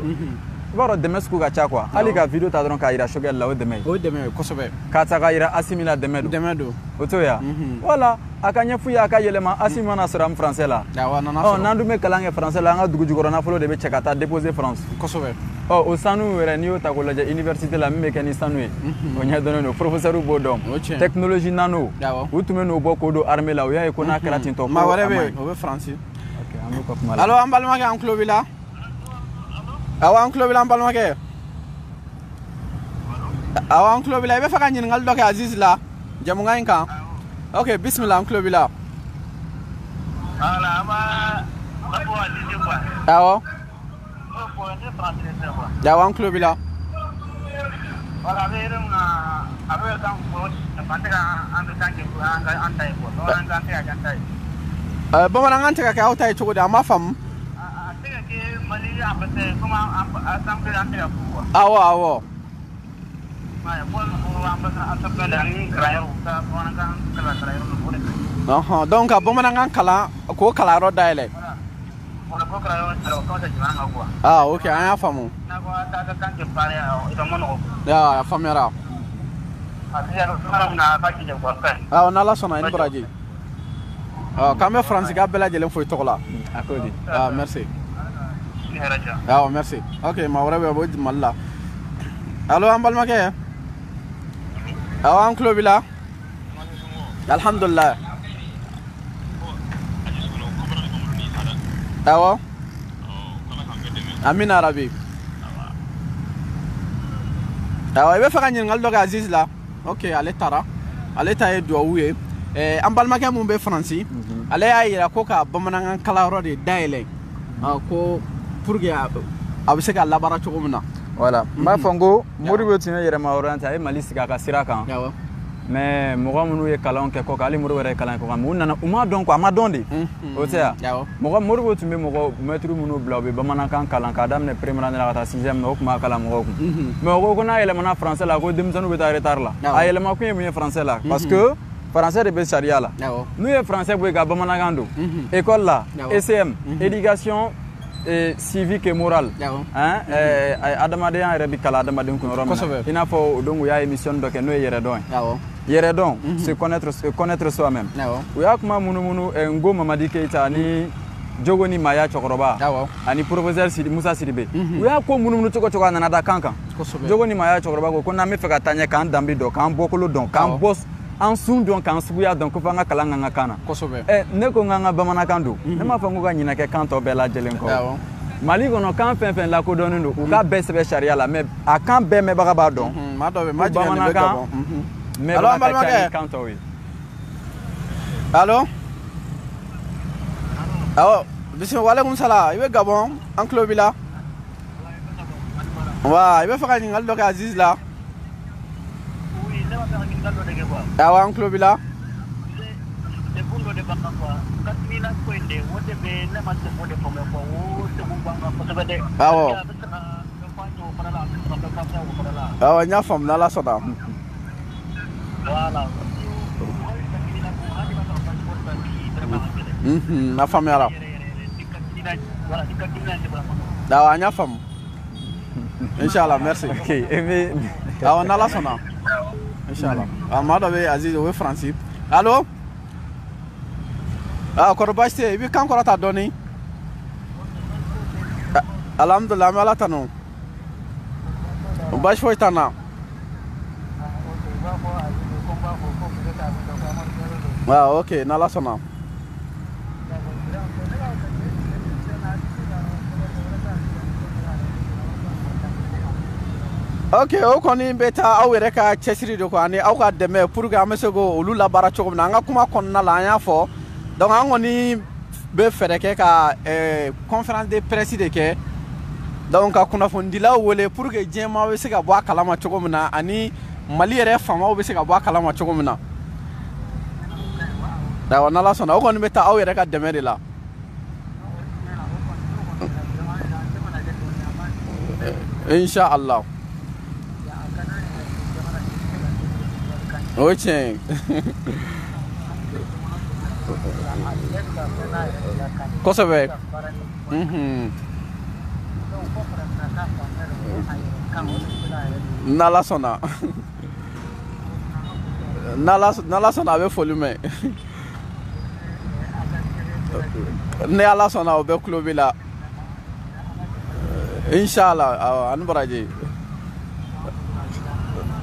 baro demesku ga cha kwa ali ga video ta don ka ira shogele la o deme ko sobe ka ta ga ira asimila demedo otoya voilà akanye fu ya ka yelema asimana sram français la oh nandu me kalange français la nga dugu jugoro na folo de be chekata déposer France ko sobe oh o sanu wera ni o ta ko la université la mécanique sanu o nya dono professeur bodom technologie nano utume no boko do armée la o ya ko na kala tinto ma warebe o be français ok amu ko mal allo ambalma ke en club la awa en club la ambalma ke awa en club la be faka nyin ngal do ke Aziz la jamu ngai kan ok bismillah en club la ala ma awo Dawan club là. Voilà, avec un bon on a ka ka autai chugo da ma fam. Awo. Donc bon on a kala ko kala ro dialect. Ah, ok, aya famu. Ya, famera. Ah, on a la sona in braji. Ah, kame France ga bela jelen foi tokola. Akodi. Ah, merci. Ah, merci. Ok, ma wara be bo malla. Allo, ambal make. Ah, an club la. Alhamdulillah. Awo Amin Arabi awo ibe faka nyin ngal doga Aziz la ok ale tara ale taye do wuye ambal make mum be France ale ayira ko ka bamanan kala ro de daile ko pour que abse ka labara to muna voilà ma fongo moribe tine yere ma orienta e mali siga ka sirakan yawo mais mogo munu ye kalan ke ko kali muru were kalan ko mu nana uma don ko ama donde o tia mogo muru tumbe mogo maître munu blabe bamana kan kalan ka damne première année la ta 6e no kuma kala mogo mais ko na ele mana français la ko demzanu be ta retard la a ele ma ko ye français la parce que français de be sharia la nous ye français bo ga bamana gando école la ECM éducation civique et morale hein adamaden rebi kala adamaden ko rom ina fo dongu ya émission doke no yere don yere don se connaître soi-même uya kuma munu ngo Mamadi Keita ni jogoni maya chokoroba ani professeur Sidi Musa Sidibe uya ko munu choko na da kankan jogoni maya chokoroba ko na me feka tanya kan dambi do kan bokolo don kan boss en sun don kan subuya don ko fanga kala nganga kana ne ko nganga bamana kandu ne ma fango ga nyina ke kanto bela jelen ko Mali kono kan fen la ko donu u ka be sebe sharia la mais a kan be me baga ba don ma do be ma jina ne be ko mais ba ka kanto wi allo awo bismillah wa alaikum salam ibe gabon en club la Wa, il va faire un ɲininkali dɔ kɛ Aziz la. Oui, ne b'a fɛ ka ɲininkali dɔ de kɛ quoi. Awɔ, an tulo b'i la. Degun dɔ de b'an kan quoi. Katimina ko in de, o de bɛ ne ma se k'o de faamuya quoi. O degun b'an kan kosɛbɛ dɛ. Awɔ. A bɛ se ka dɔ fɔ an ye o fana la, a bɛ se ka dɔ fɔ an ye o fana la. Awɔ, n y'a faamu n'Ala sɔnna. Voilà. Na faamuyara. Awɔ, an y'a faamu. Inshallah, merci. Ok, mais... Awɔ, n'Ala sɔnna. Inshallah. Maa dɔ bɛ Aziz, o bɛ Faransi. Allo? Kɔrɔ baasi tɛ yen, i bɛ kan kɔrɔta dɔɔni. Alhamdulilah, an bɛ Ala tanu. Baasi foyi t'an na. Ok, n'Ala sɔnna. Ok, o kɔni bɛ taa aw yɛrɛ ka cɛsiri de kɔ ani aw ka dɛmɛ pour que an bɛ se k'olu labaara cogo min na. An ka kuma kɔnɔna la an y'a fɔ. Donc an kɔni bɛ fɛɛrɛ kɛ ka conférence de presse de kɛ. Donc ka kunnafonidilaw wele pour que diɲɛmaa bɛ se ka bɔ a kalama cogo min na ani Mali yɛrɛ faamaw bɛ se ka bɔ a kalama cogo min na. Awɔ, n'Ala sɔnna o kɔni bɛ taa aw yɛrɛ ka dɛmɛ de la. Inshallah. O ye tiɲɛ ye. Kosɛbɛ. N'Ala sɔnna. N'Ala sɔnna a bɛ foli mɛn. Ni Ala sɔnna o bɛ tulo b'i la. Inshallah, awɔ, ani baraji.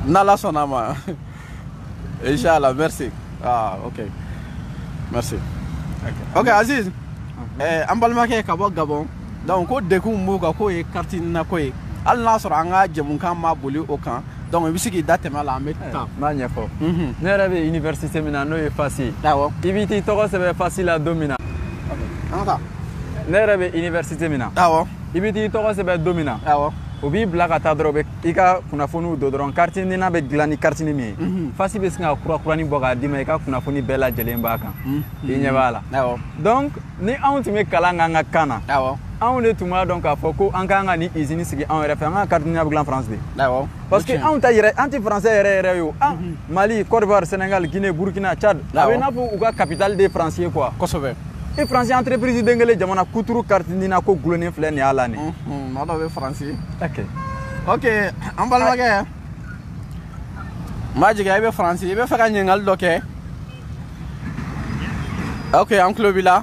N'Ala sɔnna ma. Inshallah, merci. Ok. Merci. Ok, Aziz. An balimakɛ ka bɔ Gabon. Donc ko degun b'u kan k'o ye carte ɲinina ko ye. Hali n'a sɔrɔ an ka jɛmukan ma boli o kan. Donc i bɛ se k'i da tɛmɛ a la an bɛ taa. N b'a ɲɛfɔ. Ne yɛrɛ bɛ université min na n'o ye Fassi ye. Awɔ. I b'i t'i tɔgɔ sɛbɛn Fassi la don min na. An ka taa. Ne yɛrɛ bɛ université min na. Awɔ. I b'i t'i tɔgɔ sɛbɛn don min na. Awɔ. O b'i bila ka taa dɔrɔn o bɛ i ka kunnafoniw don dɔrɔn carte ɲinina bɛ dilan ni carte min ye. Fassi bɛ sin ka kura-kurani bɔ k'a d'i ma i ka kunnafoni bɛɛ lajɛlen b'a kan. I ɲɛ b'a la. Awɔ. Donc ni anw tun bɛ kalan k'an ka kan na. Awɔ. Anw de tun b'a dɔn k'a fɔ ko an k'an ka ni usine sigi anw yɛrɛ fɛ an ka carte ɲinina bɛ dilan France de. Awɔ. Parce que anw ta yɛrɛ an tɛ français yɛrɛ ye o. Mali, Côte d'Ivoire, Sénégal, Guinée, Burkina, Tchad. A bɛ i n'a fɔ u ka capitale de France ye quoi. Kosɛbɛ. I France entreprise den kelen jamana kuturu carte ɲinina ko gulonnen filɛ nin y'a la nin. Maa dɔ bɛ Faransi. Ok. Ok, an balimakɛ. Maa jigin i bɛ Faransi i bɛ fɛ ka ɲininkali dɔ kɛ. Ok, an tulo b'i la.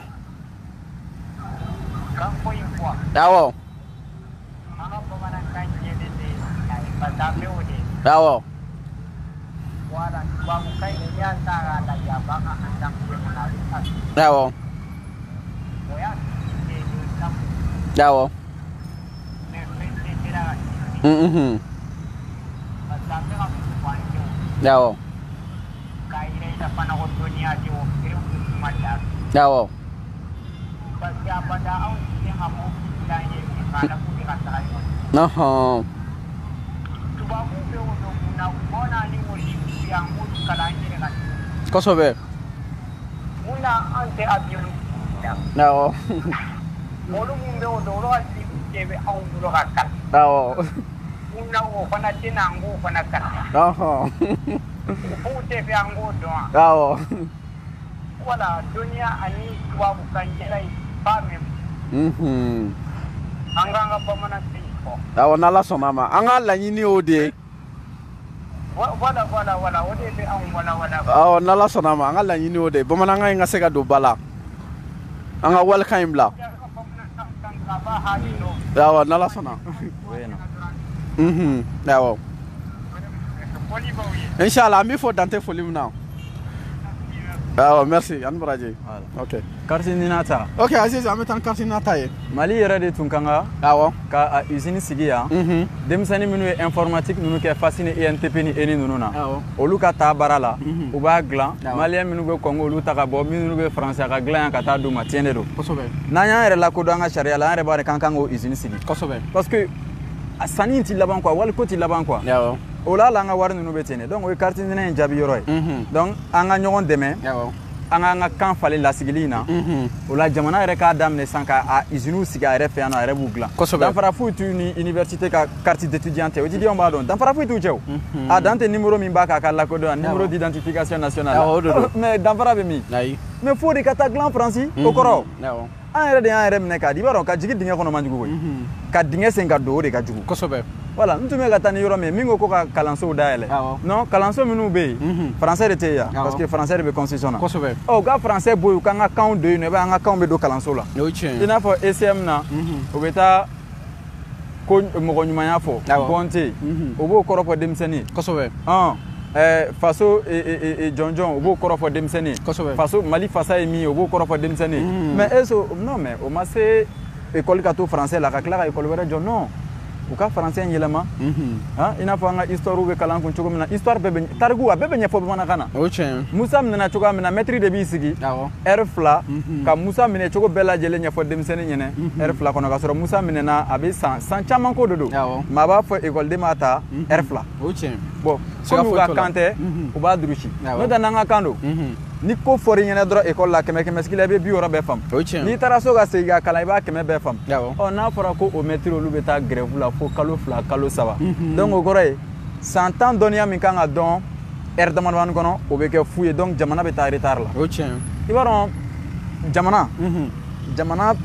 Kan fɔ in quoi. Awɔ. An ka bamanankan jɛlen de a ye batafɛnw de. Awɔ. Voilà, tubabukan in n'i y'a ta k'a lajɛ a b'an ka andamu de kɔnɔ a bɛ taa. Awɔ. O y'a sigi de ye kan. Awɔ. Mais fɛn tɛ sera ka sigi. Parce que a bɛ ka mun fɔ an ye o. Awɔ. K'a yira i la fana ko dɔnniya tɛ o feerew tɛ kuma da. Awɔ. Parce que a bada anw sigilen ka mɔgɔw dilan ye bi k'a la k'u bɛ ka taga ɲɔgɔn. Tubabuw bɛ o dɔn mun na u mɔna ni o livre ye an b'olu kalan an yɛrɛ ka tɛmɛ. Kosɛbɛ. Mun na an tɛ avion da. Awɔ. Olu mun bɛ o dɔn olu ka livre de bɛ anw bolo ka kalan. Awɔ. Mun na o fana tɛ na an k'o fana kalan. F'u tɛ fɛ an k'o dɔn wa. Awɔ. Voilà, dɔnniya ani tubabukan yɛrɛ ye ba mɛn. An k'an ka bamanankan in fɔ. Awɔ, n'Ala sɔnna ma an ka laɲini y'o de ye. Voilà, o de bɛ anw wala. Awɔ, n'Ala sɔnna ma an ka laɲini y'o de ye bamanankan in ka se ka don ba la. An ka walikan in bila. Awɔ, n'Ala sɔnna. Awɔ. Inshallah an b'i fo dan tɛ foli min na. Awɔ, merci ani baraji. Ok. Carte ɲinina ta. Ok, Aziz an bɛ taa carte ɲinina ta ye. Mali yɛrɛ de tun kan ka. Awɔ. Ka usine sigi yan. Denmisɛnnin minnu ye informatique ninnu kɛ Fassi ni ENTP ni ENI ninnu na. Awɔ. Olu ka taa baara la. U b'a dilan. Maliyɛn minnu bɛ kɔn k'olu ta ka bɔ minnu bɛ France a ka dilan yan ka taa d'u ma tiɲɛ de don. Kosɛbɛ. N'an y'an yɛrɛ lakodɔn an ka sariya la an yɛrɛ b'a dɔn k'an kan k'o usine sigi. Kosɛbɛ. Parce que sani ti laban quoi wal ko ti laban quoi yawo o la la nga war nu be tene donc o carte dina jabi yoro donc anga ñogon deme yawo anga kan fale la sigilina o la jamana yɛrɛ ka damne sanka a usine sigi a yɛrɛ fɛ yan a yɛrɛ b'u dilan danfara foyi tu ni université ka carte d'étudiant tɛ étudiant b'a dɔn danfara foyi t'u cɛ o a dan tɛ numéro min b'a ka lakodɔn numéro d'identification nationale mais danfara bɛ min mais fo de ka taa dilan faransi o kɔrɔ an yɛrɛ de y'an yɛrɛ minɛ k'a di i b'a dɔn ka jigin dingɛ kɔnɔ man jugu koyi ka dingɛ sen ka don o de ka jugu kosɛbɛ voilà n tun bɛ ka taa ni yɔrɔ min min ko ka kalansow dayɛlɛ non kalanso minnu bɛ yen français de tɛ yan parce que français de bɛ constitution na kosɛbɛ ɔ ka français bɔ yen k'an ka kanw don yen nɔ i b'a an ka kanw bɛ don kalanso la i n'a fɔ ECM na o bɛ taa ko mɔgɔ ɲumanya fɔ bɔn tɛ yen o b'o kɔrɔ fɔ denmisɛnnin kosɛbɛ faso jɔnjɔn o b'o kɔrɔ fɔ denmisɛnnin faso Mali fasa ye min ye o b'o kɔrɔ fɔ denmisɛnnin mais non mais o ma se école ka to français la ka tila ka école wɛrɛ jɔ non u ka français yɛlɛma i n'a fɔ an ka histoire bɛ kalan kun cogo min na histoire bɛɛ bɛ tariku a bɛɛ bɛ ɲɛfɔ bamanankan na o tiɲɛ Musa minɛna cogoya min na maître de b'i sigi heure 2 ka Musa minɛ cogo bɛɛ lajɛlen ɲɛfɔ denmisɛnnin ɲɛna heure 2 kɔnɔ k'a sɔrɔ Musa minɛna a bɛ san caman ko de don maa b'a fɔ école b'a ta heure 2 o tiɲɛ bon comme u ka kan tɛ u b'a durusi n'o tɛ n'an ka kan don ni ko fɔr'i ɲɛna dɔrɔn école la 100 sigi la i bɛ 60 bɛɛ faamu n'i taara so ka segin ka kalan i b'a 100 bɛɛ faamu ɔ n'a fɔra ko o maître olu bɛ taa grève la fo kalo 2 kalo 3 donc o kɔrɔ ye san 10 dɔnniya min kan ka dɔn heure damadamani kɔnɔ o bɛ kɛ fu ye donc jamana bɛ taa retard la i b'a dɔn jamana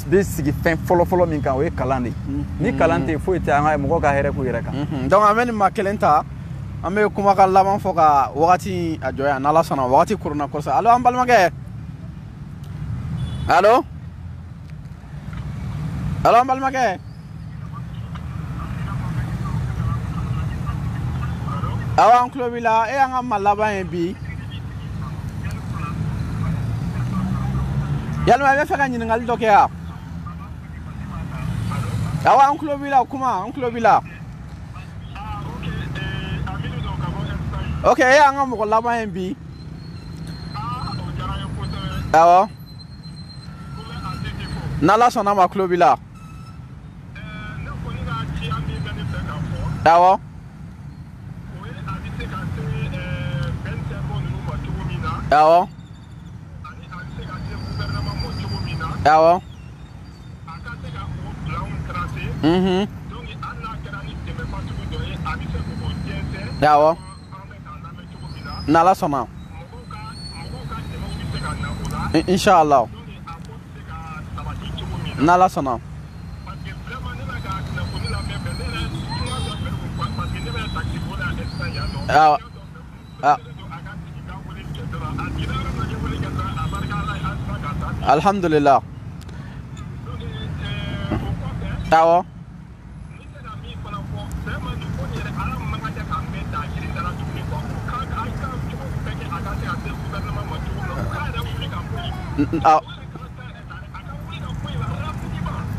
bɛ sigi fɛn fɔlɔ-fɔlɔ min kan o ye kalan de ni kalan tɛ yen foyi tɛ an ka mɔgɔ ka hɛrɛ k'u yɛrɛ kan donc an bɛ nin maa kelen ta an bɛ kumakan laban fɔ ka wagati a jɔ yan n'Ala sɔnna wagati koronna kosɛbɛ allo an balimakɛ allo allo an balimakɛ awɔ an tulo b'i la e y'an ka maa laban ye bi yalima i bɛ fɛ ka ɲininkali dɔ kɛ yan awɔ an tulo b'i la kuma an tulo b'i la ok e y'an ka mɔgɔ laban ye bi awɔ n'Ala sɔnna ma tulo b'i la awɔ awɔ awɔ awɔ n'Ala sɔnna inshallah n'Ala sɔnna alhamdulillah awɔ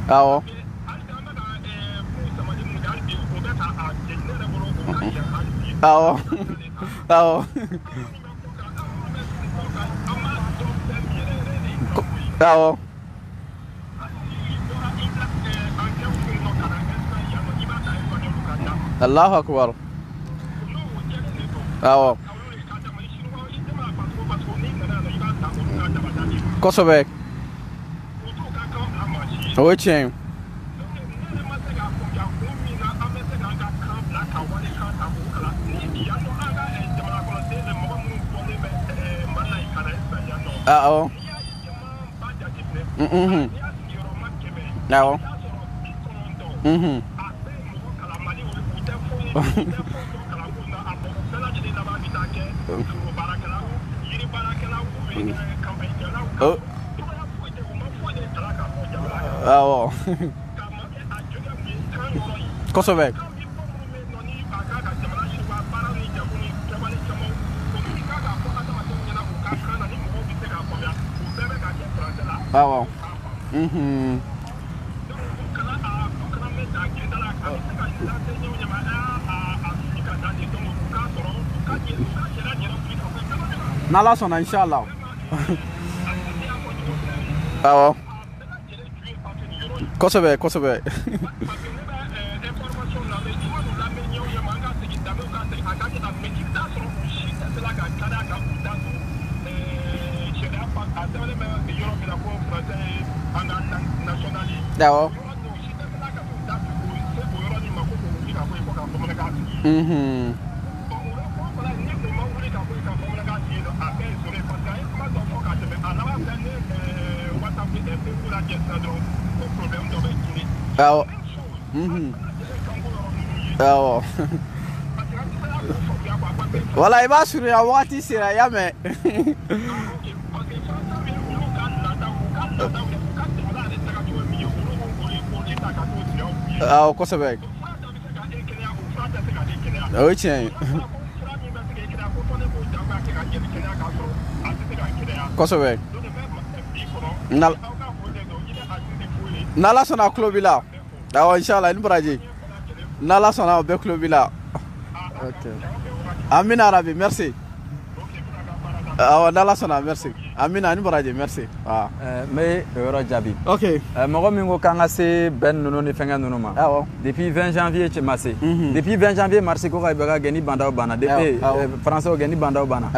awɔ awɔ awɔ awɔ Allahu akbar awɔ kosɛbɛ o ye tiɲɛ ye awɔ awɔ awɔ kosɛbɛ awɔ n'Ala sɔnna inshallah awɔ kosɛbɛ kosɛbɛ Dawo. Wala iba suru ya wakati sira ya me. Kosebek. Ochen. Kosebek. Nala sona klobila. Dawa inshallah ni baraji. Nala sona be klobila. Okay. Amina Arabi, merci. Nala sona merci. Amina ni baraji, merci. Mais Jabi. OK. Mɔgɔ min ko k'an ka se bɛn ninnu ni fɛngɛ ninnu ma. Depuis 20 janvier cɛ ma se. Depuis 20 janvier marché ko ka bɛ ka gɛni bandaw banna. Depuis français gɛni bandaw banna.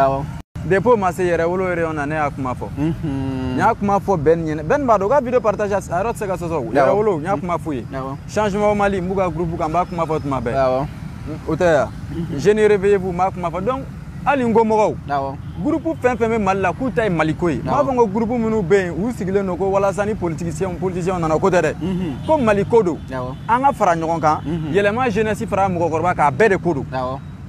Depuis ma se yɛrɛ wolo yɛrɛ on a ne y'a kuma fɔ. N y'a kuma fɔ bɛn ɲɛna. Bɛn b'a dɔn u ka video partage a yɔrɔ tɛ se ka sɔsɔ. Yɛrɛ wolo n y'a kuma f'u ye. Changement Mali n b'u ka groupe kan n b'a kuma fɔ tuma bɛɛ. O tɛ ya. Jeunes réveillez-vous n b'a kuma fɔ donc hali n ko mɔgɔw. Groupe fɛn fɛn bɛ Mali la k'u ta ye Maliko ye. N b'a fɔ ko groupe minnu bɛ yen u sigilen don ko walasa ni politiciens nana ko tɛ dɛ. Ko Mali ko don. An ka fara ɲɔgɔn kan. Yɛlɛma jeunesse fara mɔgɔkɔrɔba k'a bɛɛ de ko don.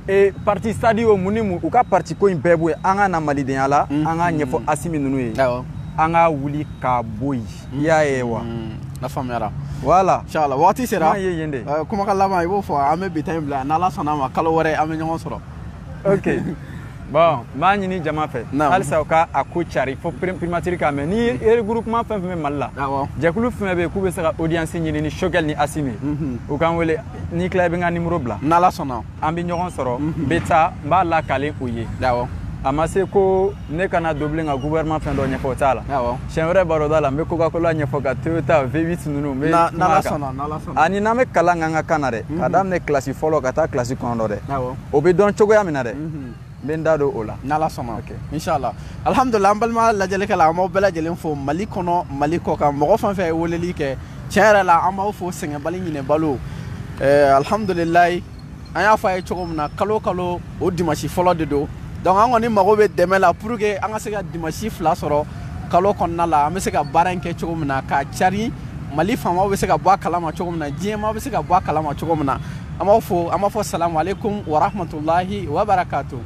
Et parti stadio mun ni mun u ka parti ko in bɛɛ bɔ yen an ka na malidenya la an ka ɲɛfɔ Asimi ninnu ye an ka wuli ka bɔ yen i y'a ye wa na faamuyara voilà inchallah waati sera an ye yen de kumakan laban i b'o fɔ an bɛ bi ta in bila n'Ala sɔnna a ma kalo wɛrɛ an bɛ ɲɔgɔn sɔrɔ ok bon n b'a ɲini jama fɛ halisa u ka a ko cari fo primature k'a mɛn ni regroupement fɛn fɛn bɛ Mali la jɛkulu fɛn bɛ yen k'u bɛ se ka audience ɲini ni Choguel ni Asimi u k'an wele n'i tila i bɛ n ka numéro bila n'Ala sɔnna an bɛ ɲɔgɔn sɔrɔ n bɛ taa n b'a lakale u ye a ma se ko ne kana don bilen ka gouvernement fɛn dɔ ɲɛfɔ o t'a la siɲɛ wɛrɛ baroda la n bɛ Coca-Cola ɲɛfɔ ka Toyota V8 ninnu n bɛ kuma kan ani n'an bɛ kalan k'an ka kan na dɛ ka daminɛ kilasi fɔlɔ ka taa kilasi kɔnɔntɔn dɛ o bɛ dɔn cogoya min na dɛ n bɛ n da don o la n'Ala sɔnna inchallah alhamdulillah an balima lajɛlikɛla an b'aw bɛɛ lajɛlen fo Mali kɔnɔ Mali kɔ kan mɔgɔ fɛn fɛn ye weleli kɛ tiɲɛ yɛrɛ la an b'aw fo sɛgɛnbali ɲinɛbalo alhamdulillah an y'a fɔ a ye cogo min na kalo kalo o dimanche fɔlɔ de don donc an kɔni mago bɛ dɛmɛ la pour que an ka se ka dimanche 2 sɔrɔ kalo kɔnɔna la an bɛ se ka baara in kɛ cogo min na k'a cari Mali faamaw bɛ se ka bɔ a kalama cogo min na diɲɛmaa bɛ se ka bɔ a kalama cogo min na an b'a fɔ salamu alaikum wa rahmatulahi wa barakatuh